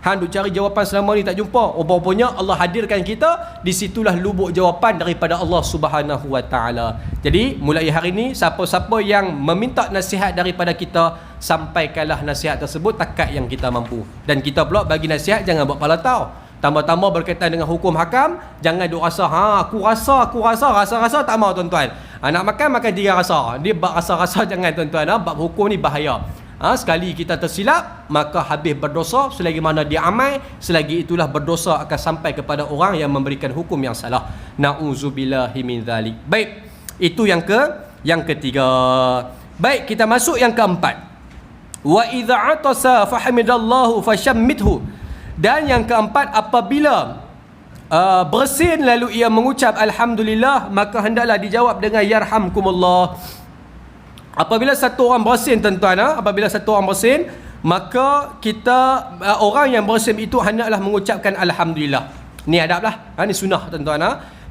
hang duk cari jawapan selama ni tak jumpa. Rupanya Allah hadirkan kita, di situlah lubuk jawapan daripada Allah Subhanahu Wa Ta'ala. Jadi mulai hari ni, siapa-siapa yang meminta nasihat daripada kita, sampaikanlah nasihat tersebut takat yang kita mampu. Dan kita pula bagi nasihat jangan buat kepala tahu. Tambah-tambah berkaitan dengan hukum hakam, jangan duk rasa, aku rasa tak mau, tuan-tuan. Nak makan 3 rasa. Dia bab rasa-rasa jangan, tuan-tuan. Bab hukum ni bahaya. Sekali kita tersilap, maka habis berdosa. Selagi mana dia amal, selagi itulah berdosa akan sampai kepada orang yang memberikan hukum yang salah. Na'udzubillahi min dzalik. Baik, itu yang ketiga. Baik, kita masuk yang keempat. Wa idza atasa fahamidallahu fashammithu. Dan yang keempat, apabila bersin lalu ia mengucap alhamdulillah, maka hendaklah dijawab dengan yarhamkumullah. Apabila satu orang bersin, tuan-tuan, apabila satu orang bersin, maka kita orang yang bersin itu hendaklah mengucapkan alhamdulillah. Ni adablah, ni sunnah, tuan-tuan.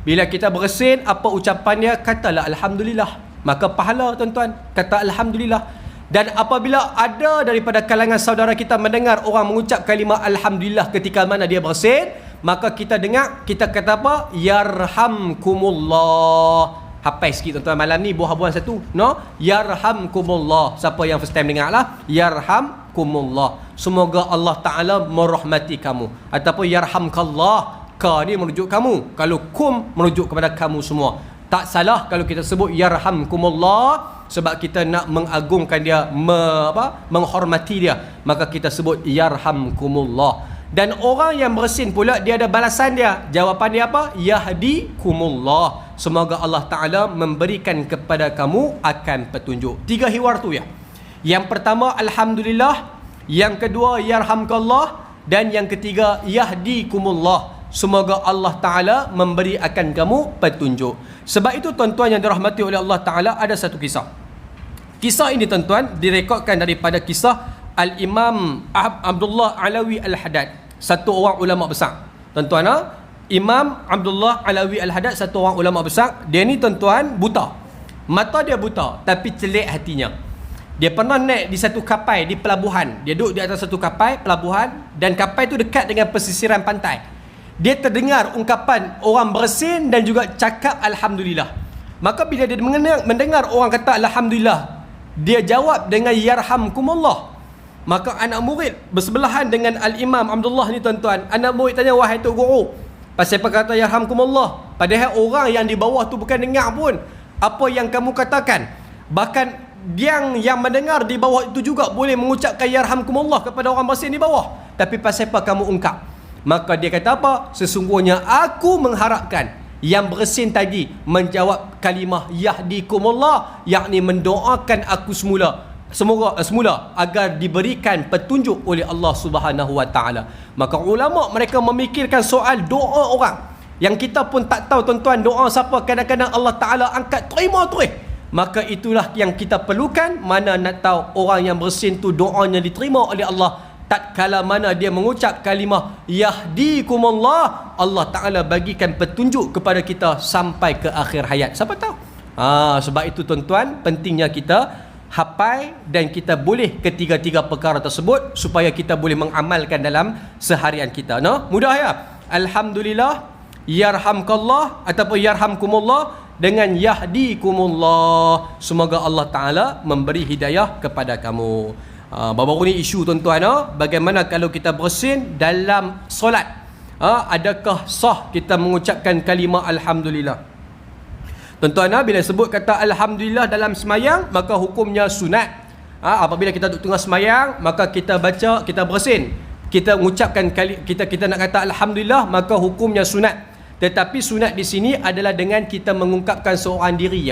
Bila kita bersin, apa ucapannya? Katalah alhamdulillah. Maka pahala, tuan-tuan, kata alhamdulillah. Dan apabila ada daripada kalangan saudara kita mendengar orang mengucap kalimah alhamdulillah ketika mana dia bersin, maka kita dengar, kita kata apa? Yarhamkumullah. Hafal sikit, tuan-tuan, malam ni buah-buahan satu, no? Yarhamkumullah. Siapa yang first time dengar lah, yarhamkumullah, semoga Allah Ta'ala merahmati kamu. Ataupun yarhamkallah, ka ni merujuk kamu, kalau kum merujuk kepada kamu semua. Tak salah kalau kita sebut yarhamkumullah, sebab kita nak mengagungkan dia, menghormati dia, maka kita sebut yarhamkumullah. Dan orang yang bersin pula, dia ada balasan dia. Jawapan dia apa? Yahdikumullah, semoga Allah Ta'ala memberikan kepada kamu akan petunjuk. 3 hiwar tu ya. Yang pertama alhamdulillah, yang kedua yarhamkallah, dan yang ketiga yahdikumullah, semoga Allah Ta'ala memberi akan kamu petunjuk. Sebab itu, tuan-tuan yang dirahmati oleh Allah Ta'ala, ada satu kisah. Kisah ini, tuan-tuan, direkodkan daripada kisah Al-Imam Abdullah Alawi Al-Haddad, satu orang ulama besar. Tuan-tuan, Imam Abdullah Alawi Al-Haddad, satu orang ulama besar. Dia ni, tuan-tuan, buta. Mata dia buta, tapi celik hatinya. Dia pernah naik di satu kapal di pelabuhan. Dia duduk di atas satu kapal pelabuhan, dan kapal itu dekat dengan pesisiran pantai. Dia terdengar ungkapan orang bersin dan juga cakap alhamdulillah. Maka bila dia mendengar orang kata alhamdulillah, dia jawab dengan yarhamkumullah. Maka anak murid bersebelahan dengan Al-Imam Abdullah ni, tuan-tuan. Anak murid tanya, wahai Tok Guru, pasal apa kata yarhamkumullah? Padahal orang yang di bawah tu bukan dengar pun apa yang kamu katakan. Bahkan yang mendengar di bawah itu juga boleh mengucapkan yarhamkumullah kepada orang bersin di bawah. Tapi pasal apa kamu ungkap? Maka dia kata apa? Sesungguhnya aku mengharapkan Yang bersin tadi menjawab kalimah yahdikumullah, yakni mendoakan aku semula agar diberikan petunjuk oleh Allah Subhanahu wa taala. Maka ulama mereka memikirkan soal doa orang yang kita pun tak tahu tuan-tuan, doa siapa kadang-kadang Allah Taala angkat terima terus. Maka itulah yang kita perlukan. Mana nak tahu orang yang bersin tu doanya diterima oleh Allah tatkala mana dia mengucap kalimah yahdikumullah, Allah Taala bagikan petunjuk kepada kita sampai ke akhir hayat. Siapa tahu? Sebab itu tuan-tuan, pentingnya kita hafal dan kita boleh ketiga-tiga perkara tersebut supaya kita boleh mengamalkan dalam seharian kita. Mudah ya? Alhamdulillah, yarhamkallah ataupun yarhamkumullah dengan yahdikumullah. Semoga Allah Taala memberi hidayah kepada kamu. Baru-baru ni isu tuan-tuan, bagaimana kalau kita bersin dalam solat, adakah sah kita mengucapkan kalimah alhamdulillah? Tuan-tuan, bila sebut kata alhamdulillah dalam semayang, maka hukumnya sunat. Apabila kita duduk tengah semayang, maka kita baca, kita bersin, kita mengucapkan kita nak kata alhamdulillah, maka hukumnya sunat. Tetapi sunat di sini adalah dengan kita mengungkapkan seorang diri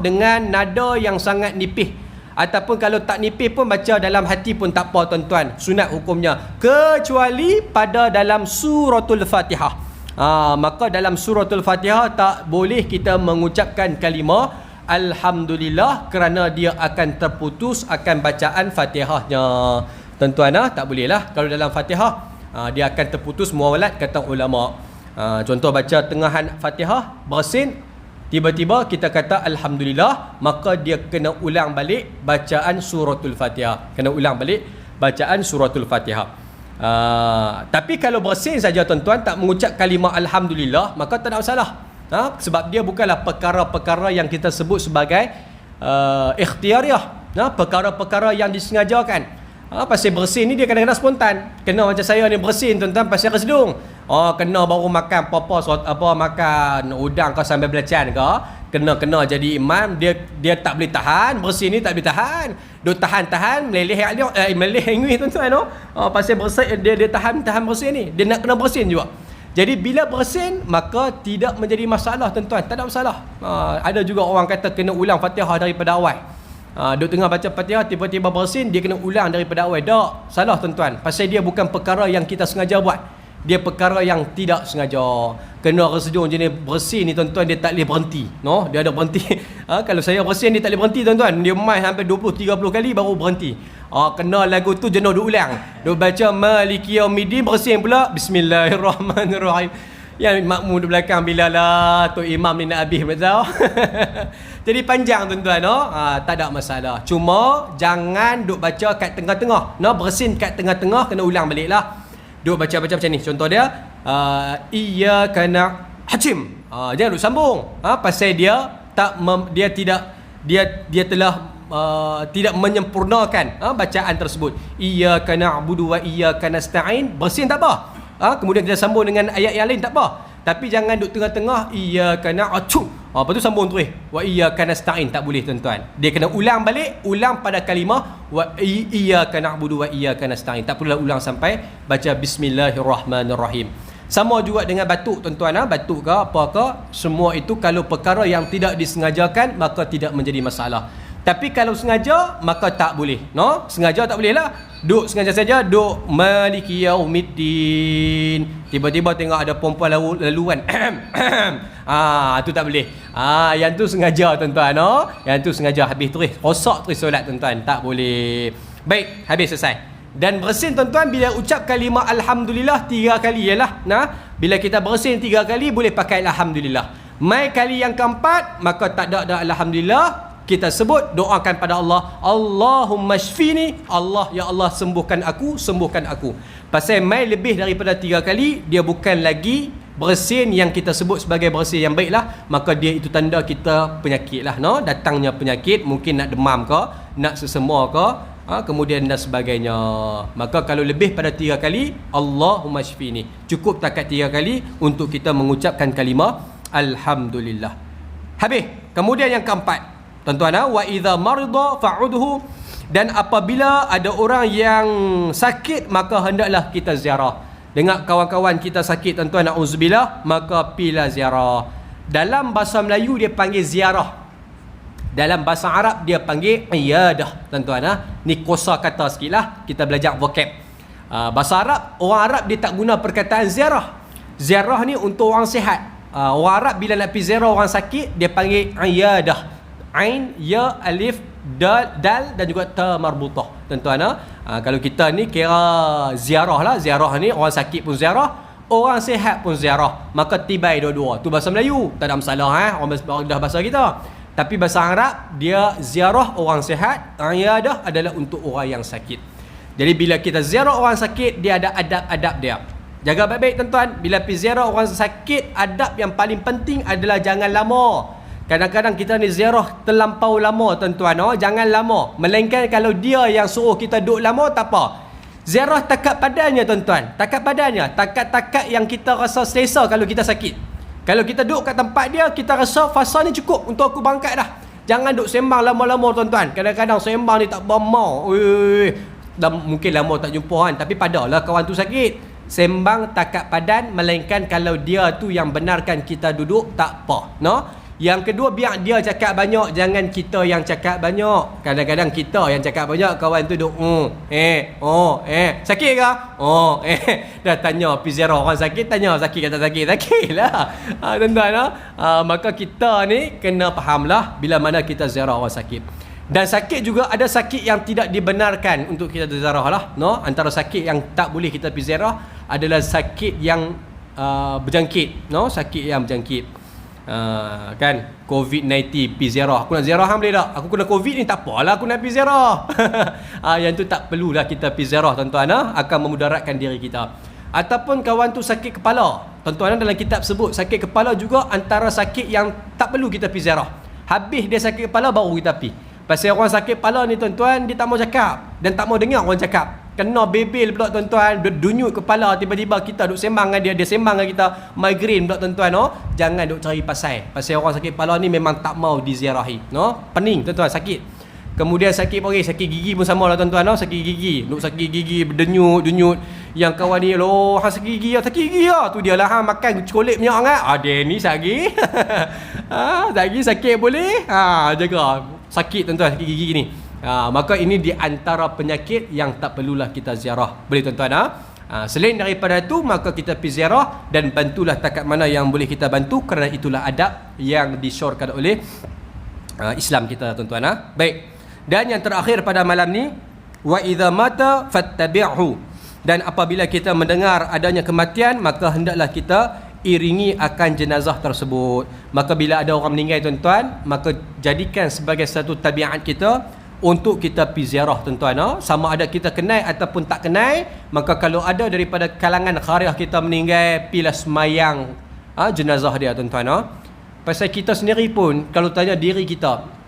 dengan nada yang sangat nipih. Ataupun kalau tak nipih pun baca dalam hati pun tak apa tuan-tuan. Sunat hukumnya, kecuali pada dalam suratul Fatihah. Maka dalam suratul Fatihah tak boleh kita mengucapkan kalimah alhamdulillah, kerana dia akan terputus akan bacaan Fatihahnya. Tuan-tuan, tak boleh lah kalau dalam Fatihah, dia akan terputus muawalat kata ulama. Contoh baca tengahan Fatihah bersin, tiba-tiba kita kata alhamdulillah, maka dia kena ulang balik bacaan suratul Fatihah. Kena ulang balik bacaan suratul Fatihah. Tapi kalau bersin saja tuan-tuan, tak mengucap kalimah alhamdulillah, maka tak ada masalah. Sebab dia bukanlah perkara-perkara yang kita sebut sebagai ikhtiyariyah, perkara-perkara yang disengajakan. Pasal bersin ni dia kadang-kadang spontan. Kena macam saya ni bersin tuan-tuan pasal kesedung. Kena baru makan makan udang ke sambil belacan ke, kena jadi imam, dia tak boleh tahan, bersin ni tak boleh tahan. Dia tahan meleleh ingui tuan-tuan pasal bersin dia tahan bersin ni. Dia nak kena bersin juga. Jadi bila bersin maka tidak menjadi masalah tuan-tuan, tak ada masalah. Ada juga orang kata kena ulang Fatihah daripada awal. Dia tengah baca Fatihah tiba-tiba bersin, dia kena ulang daripada awal. Tak, salah tuan-tuan. Pasal dia bukan perkara yang kita sengaja buat. Dia perkara yang tidak sengaja. Kena resedung jenis bersin ni tuan-tuan, dia tak boleh berhenti. Dia ada berhenti. Kalau saya bersin dia tak boleh berhenti tuan-tuan. Dia main sampai 20-30 kali baru berhenti. Kena lagu tu jenuh dia ulang. Dia baca Maliki Yaumiddin, bersin pula Bismillahirrahmanirrahim. Yang makmum di belakang bila lah tu imam ni nak habis betul. Jadi panjang tuan-tuan. Tak ada masalah. Cuma jangan duk baca kat tengah-tengah. Bersin kat tengah-tengah, kena ulang balik lah. Duk baca-baca macam ni. Contoh dia iyyaka na'budu. Jangan duk sambung. Pasal dia telah tidak menyempurnakan bacaan tersebut. Iyyaka na'budu wa iyyaka nasta'in. Bersin tak apa. Kemudian kita sambung dengan ayat yang lain tak apa. Tapi jangan duk tengah-tengah iyyaka na'budu. Lepas tu sambung terus wa iyyaka nasta'in, tak boleh tuan-tuan. Dia kena ulang balik, ulang pada kalimah wa iyyaka na'budu wa iyyaka nasta'in. Tak perlulah ulang sampai baca bismillahirrahmanirrahim. Sama juga dengan batuk tuan-tuan, batuk ke apa ke, semua itu kalau perkara yang tidak disengajakan maka tidak menjadi masalah. Tapi kalau sengaja maka tak boleh. Sengaja tak boleh lah. Duk sengaja saja duk Maliki Yaumiddin, tiba-tiba tengok ada perempuan laluan. Tu tak boleh. Yang tu sengaja tuan-tuan. Yang tu sengaja, habis terus rosak terus solat tuan-tuan. Tak boleh. Baik, habis selesai. Dan bersin tuan-tuan bila ucap kalimah alhamdulillah 3 kali ialah. Bila kita bersin 3 kali boleh pakai alhamdulillah. Mai kali yang keempat maka tak ada alhamdulillah. Kita sebut, doakan pada Allah, Allahumma shfini, Allah, ya Allah sembuhkan aku. Pasal mai lebih daripada 3 kali, dia bukan lagi bersin yang kita sebut sebagai bersin yang baik lah. Maka dia itu tanda kita penyakit lah. Datangnya penyakit, mungkin nak demam ke, nak sesemua ke, kemudian dan sebagainya. Maka kalau lebih pada 3 kali, Allahumma shfini, cukup takat 3 kali untuk kita mengucapkan kalimah alhamdulillah. Habis. Kemudian yang keempat tuan-tuan, wa idza marida fa'udhu, dan apabila ada orang yang sakit maka hendaklah kita ziarah. Dengar kawan-kawan kita sakit tuan-tuan, na'udzubillah, maka pilah ziarah. Dalam bahasa Melayu dia panggil ziarah. Dalam bahasa Arab dia panggil iyadah, tuan-tuan. Ni kosa kata sikit lah, kita belajar vocab. Bahasa Arab, orang Arab dia tak guna perkataan ziarah. Ziarah ni untuk orang sihat. Orang Arab bila nak pergi ziarah orang sakit, dia panggil iyadah. Ain, ya, alif, dal dan juga ta marbutah, tuan-tuan. Kalau kita ni kira ziarah lah. Ziarah ni orang sakit pun ziarah, orang sihat pun ziarah. Maka tibai dua-dua. Tu bahasa Melayu, tak ada masalah. Orang dah bahasa kita. Tapi bahasa Arab dia ziarah orang sihat, iyadah adalah untuk orang yang sakit. Jadi bila kita ziarah orang sakit, dia ada adab-adab dia. Jaga baik-baik tuan-tuan. Bila pergi ziarah orang sakit, adab yang paling penting adalah jangan lama. Kadang-kadang kita ni ziarah terlampau lama tuan-tuan. Jangan lama. Melainkan kalau dia yang suruh kita duduk lama, tak apa. Ziarah takat padannya tuan-tuan. Takat padannya. Takat-takat yang kita rasa selesa kalau kita sakit. Kalau kita duduk kat tempat dia, kita rasa fasa ni cukup untuk aku bangkat dah. Jangan duduk sembang lama-lama tuan-tuan. Kadang-kadang sembang ni tak bermau. Mungkin lama tak jumpa kan. Tapi padalah kawan tu sakit. Sembang takat padan. Melainkan kalau dia tu yang benarkan kita duduk, tak apa. No? Yang kedua, biar dia cakap banyak, jangan kita yang cakap banyak. Kadang-kadang kita yang cakap banyak, kawan tu duduk sakit ke? Dah tanya pergi ziarah orang sakit, tanya sakit ke tak sakit? Sakit lah. Tuan-tuan, maka kita ni kena fahamlah bila mana kita ziarah orang sakit. Dan sakit juga ada sakit yang tidak dibenarkan untuk kita ziarah lah. No? Antara sakit yang tak boleh kita pergi ziarah adalah sakit yang berjangkit. No? Sakit yang berjangkit. Kan COVID-19 pergi ziarah. Aku nak ziarah boleh tak? Aku kena COVID ni tak apalah aku nak pergi ziarah. Yang tu tak perlulah kita pergi ziarah tuan-tuan. Akan memudaratkan diri kita. Ataupun kawan tu sakit kepala. Tuan-tuan, dalam kitab sebut sakit kepala juga antara sakit yang tak perlu kita pergi ziarah. Habis dia sakit kepala baru kita pergi. Pasal orang sakit kepala ni tuan-tuan, dia tak mau cakap dan tak mau dengar orang cakap. Kena bebel pula tuan-tuan, dunyut kepala, tiba-tiba kita duk sembang dengan dia sembang dengan kita, migraine pula tuan-tuan. Jangan duk cari pasal orang sakit kepala ni memang tak mau diziarahi. Pening tuan-tuan, sakit. Kemudian sakit apa lagi? Sakit gigi pun sama lah tuan-tuan. Sakit gigi, duk sakit gigi berdenyut. Yang kawan ni sakit gigi lah. Tu dia lah makan chokolate minyak sangat. Dia ni sakit. Sakit boleh. Jaga. Sakit tuan-tuan, sakit gigi ni. Maka ini di antara penyakit yang tak perlulah kita ziarah. Boleh tuan-tuan. Selain daripada itu, maka kita pergi ziarah dan bantulah takat mana yang boleh kita bantu, kerana itulah adab yang disyorkan oleh Islam kita tuan-tuan. Baik. Dan yang terakhir pada malam ni, wa idza mata fattabi'hu. Dan apabila kita mendengar adanya kematian, maka hendaklah kita iringi akan jenazah tersebut. Maka bila ada orang meninggal tuan-tuan, maka jadikan sebagai satu tabiat kita untuk kita pergi ziarah tuan-tuan. Sama ada kita kenal ataupun tak kenal, maka kalau ada daripada kalangan khairah kita meninggal, pilah semayang jenazah dia tuan-tuan. Pasal kita sendiri pun kalau tanya diri kita,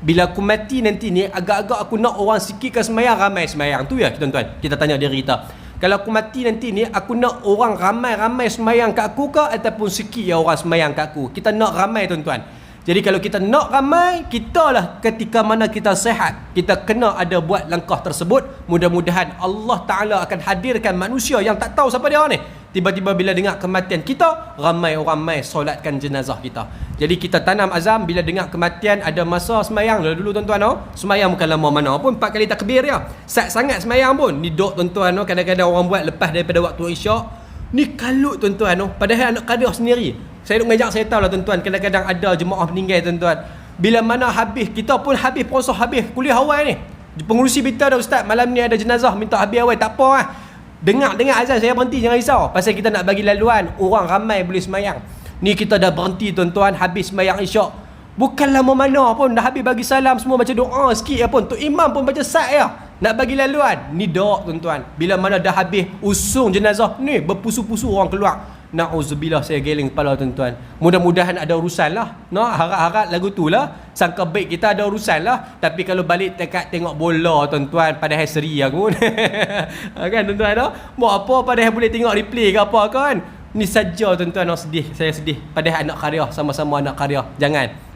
bila aku mati nanti ni, agak-agak aku nak orang sikit ke semayang, ramai semayang. Tu ya tuan-tuan, kita tanya diri kita. Kalau aku mati nanti ni, aku nak orang ramai-ramai semayang kat aku ke, ataupun sikit ya orang semayang kat aku? Kita nak ramai tuan-tuan. Jadi kalau kita nak ramai, kita lah ketika mana kita sehat, kita kena ada buat langkah tersebut. Mudah-mudahan Allah Ta'ala akan hadirkan manusia yang tak tahu siapa dia ni. Tiba-tiba bila dengar kematian kita, ramai orang mai solatkan jenazah kita. Jadi kita tanam azam, bila dengar kematian ada masa semayang dulu tuan-tuan. Semayang bukan lama mana pun, 4 kali takbir ya. Sangat semayang pun. Ni dok tuan-tuan, kadang-kadang orang buat lepas daripada waktu isyak. Ni kalut tuan-tuan. Padahal anak kadir sendiri. Saya duk ngajak, saya tahu lah tuan-tuan, kadang-kadang ada jemaah meninggal tuan-tuan. Bila mana habis, kita pun habis puasa, habis kuliah awal ni, pengurusi berita dah, ustaz malam ni ada jenazah, minta habis awal. Tak apa lah, dengar azan saya berhenti, jangan risau. Pasal kita nak bagi laluan, orang ramai boleh semayang. Ni kita dah berhenti tuan-tuan, habis semayang isyak. Bukan lama mana pun, dah habis bagi salam, semua baca doa sikit ya pun. Tu imam pun baca sat ya, nak bagi laluan. Ni doa tuan-tuan. Bila mana dah habis usung jenazah ni, berpusu-pusu orang keluar. Na'udzubillah, saya geling kepala tuan-tuan. Mudah-mudahan ada urusan lah. Harap-harap lagu tu lah. Sangka baik kita ada urusan lah. Tapi kalau balik dekat tengok bola tuan-tuan, padahal seri aku. Kan tuan-tuan? Buat apa padahal boleh tengok replay ke apa kan? Ni saja tuan-tuan, sedih. Saya sedih. Padahal anak karya, sama-sama anak karya.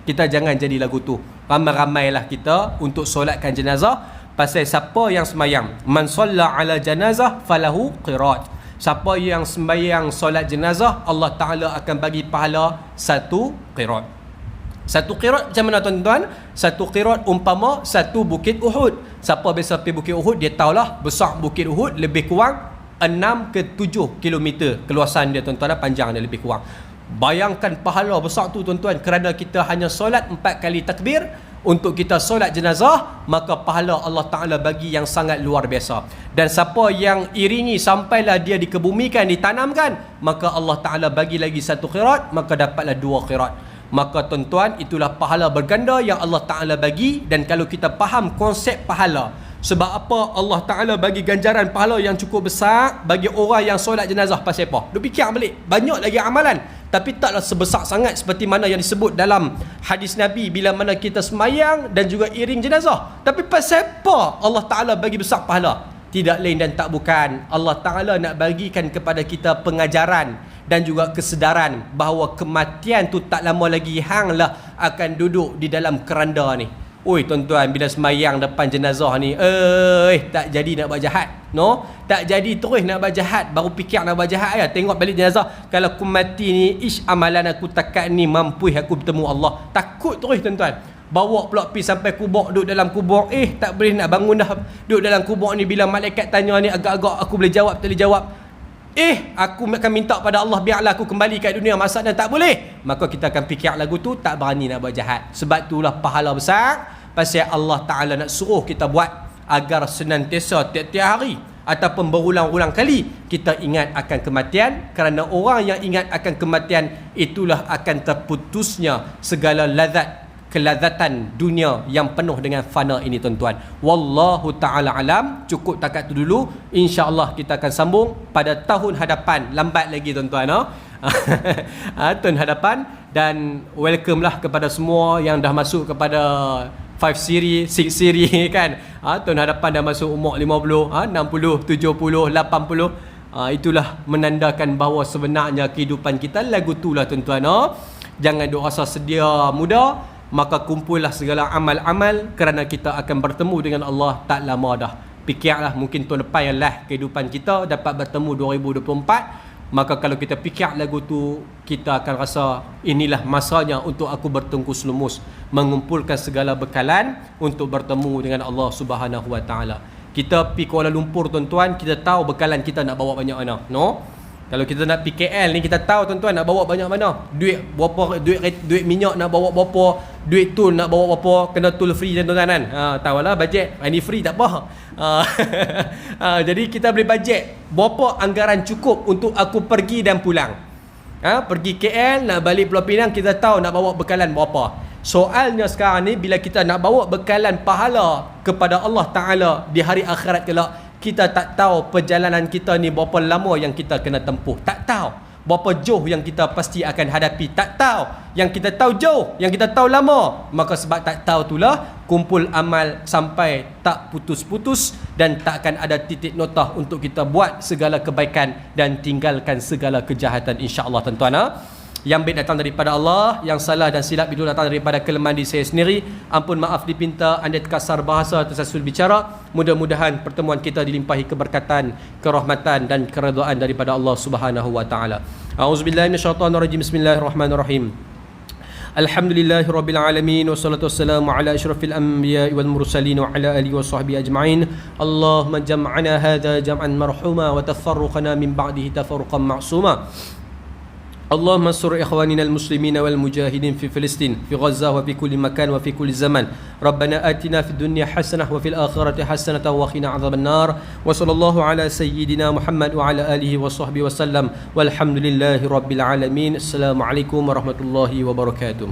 Kita jangan jadi lagu tu. Ramai-ramailah kita untuk solatkan jenazah. Pasal siapa yang semayang, man salla ala janazah falahu qirat. Siapa yang sembahyang solat jenazah, Allah Ta'ala akan bagi pahala 1 qirat. 1 qirat macam mana tuan-tuan? 1 qirat umpama 1 bukit Uhud. Siapa biasa pergi bukit Uhud, dia tahulah besar bukit Uhud lebih kurang 6 ke 7 kilometer keluasan dia tuan-tuan, panjang dia lebih kurang. Bayangkan pahala besar tu tuan-tuan, kerana kita hanya solat 4 kali takbir untuk kita solat jenazah, maka pahala Allah Ta'ala bagi yang sangat luar biasa. Dan siapa yang iringi sampailah dia dikebumikan, ditanamkan, maka Allah Ta'ala bagi lagi 1 qirat, maka dapatlah 2 qirat. Maka tuan-tuan, itulah pahala berganda yang Allah Ta'ala bagi. Dan kalau kita faham konsep pahala, sebab apa Allah Ta'ala bagi ganjaran pahala yang cukup besar bagi orang yang solat jenazah, pasal apa? Dia fikir balik, banyak lagi amalan, tapi taklah sebesar sangat seperti mana yang disebut dalam hadis Nabi bila mana kita semayang dan juga iring jenazah. Tapi pasal apa Allah Ta'ala bagi besar pahala? Tidak lain dan tak bukan, Allah Ta'ala nak bagikan kepada kita pengajaran dan juga kesedaran bahawa kematian tu tak lama lagi hanglah akan duduk di dalam keranda ni. Oi tuan-tuan, bila semayang depan jenazah ni, tak jadi nak buat jahat, no? Tak jadi terus nak buat jahat, baru fikir nak buat jahat ya. Tengok balik jenazah, kalau aku mati ni, amalan aku takat ni mampu aku bertemu Allah. Takut terus tuan-tuan. Bawa pula pergi sampai kubur, duduk dalam kubur, tak boleh nak bangun dah. Duduk dalam kubur ni, bila malaikat tanya ni, agak-agak aku boleh jawab, tak boleh jawab. Aku akan minta pada Allah, biarlah aku kembali ke dunia, maksudnya tak boleh. Maka kita akan fikir lagu tu, tak berani nak buat jahat. Sebab itulah pahala besar pasal Allah Ta'ala nak suruh kita buat agar senantiasa tiap-tiap hari ataupun berulang-ulang kali kita ingat akan kematian. Kerana orang yang ingat akan kematian, itulah akan terputusnya segala kelazatan dunia yang penuh dengan fana ini tuan-tuan. Wallahu ta'ala alam. Cukup takat tu dulu. InsyaAllah kita akan sambung pada tahun hadapan. Lambat lagi tuan-tuan, tahun hadapan. Dan welcome lah kepada semua yang dah masuk kepada 5 siri, 6 siri kan. Tahun hadapan dah masuk umur 50, 60, 70, 80. Itulah menandakan bahawa sebenarnya kehidupan kita lagu tu lah tuan-tuan. Jangan duk rasa sedia muda, maka kumpullah segala amal-amal, kerana kita akan bertemu dengan Allah tak lama dah. Fikirlah, mungkin tahun depan yang lah kehidupan kita dapat bertemu 2024. Maka kalau kita fikir lagu tu, kita akan rasa inilah masanya untuk aku bertungkus lumus, mengumpulkan segala bekalan untuk bertemu dengan Allah Subhanahu Wa Taala. Kita pergi Kuala Lumpur tuan-tuan, kita tahu bekalan kita nak bawa banyak mana, no? Kalau kita nak pergi KL ni, kita tahu tuan-tuan nak bawa banyak mana. Duit berapa, duit minyak nak bawa berapa, duit tool nak bawa berapa, kena tool free tuan-tuan kan. Tahulah bajet, ini free tak apa. Jadi kita boleh bajet berapa anggaran cukup untuk aku pergi dan pulang. Pergi KL, nak balik Pulau Pinang, kita tahu nak bawa bekalan berapa. Soalnya sekarang ni, bila kita nak bawa bekalan pahala kepada Allah Ta'ala di hari akhirat kelak, kita tak tahu perjalanan kita ni berapa lama yang kita kena tempuh. Tak tahu berapa jauh yang kita pasti akan hadapi. Tak tahu. Yang kita tahu jauh, yang kita tahu lama. Maka sebab tak tahu itulah, kumpul amal sampai tak putus-putus, dan tak akan ada titik notah untuk kita buat segala kebaikan dan tinggalkan segala kejahatan, insya-Allah tuan-tuan. Yang baik datang daripada Allah, yang salah dan silap itu datang daripada kelemahan diri saya sendiri. Ampun maaf dipinta, andai terkasar bahasa, tersasul bicara. Mudah-mudahan pertemuan kita dilimpahi keberkatan, kerahmatan dan keredaan daripada Allah Subhanahu Wa Taala. A'udzubillahi minasyaitonirrajim. Bismillahirrahmanirrahim. Alhamdulillahirabbil alamin, wassalatu wassalamu ala asyrafil anbiya'i wal mursalin wa ala alihi washabbihi ajma'in. Allahumma jam'ana hadza jam'an marhuma wa tafarruqana min ba'dihi tafarruqan ma'suma. اللهم انصر إخواننا المسلمين والمجاهدين في فلسطين في غزة وفي كل مكان وفي كل زمان. ربنا آتنا في الدنيا حسنة وفي الآخرة حسنة وقنا عذاب النار. وصلى الله على سيدنا محمد وعلى آله وصحبه وسلم والحمد لله رب العالمين. السلام عليكم ورحمة الله وبركاته.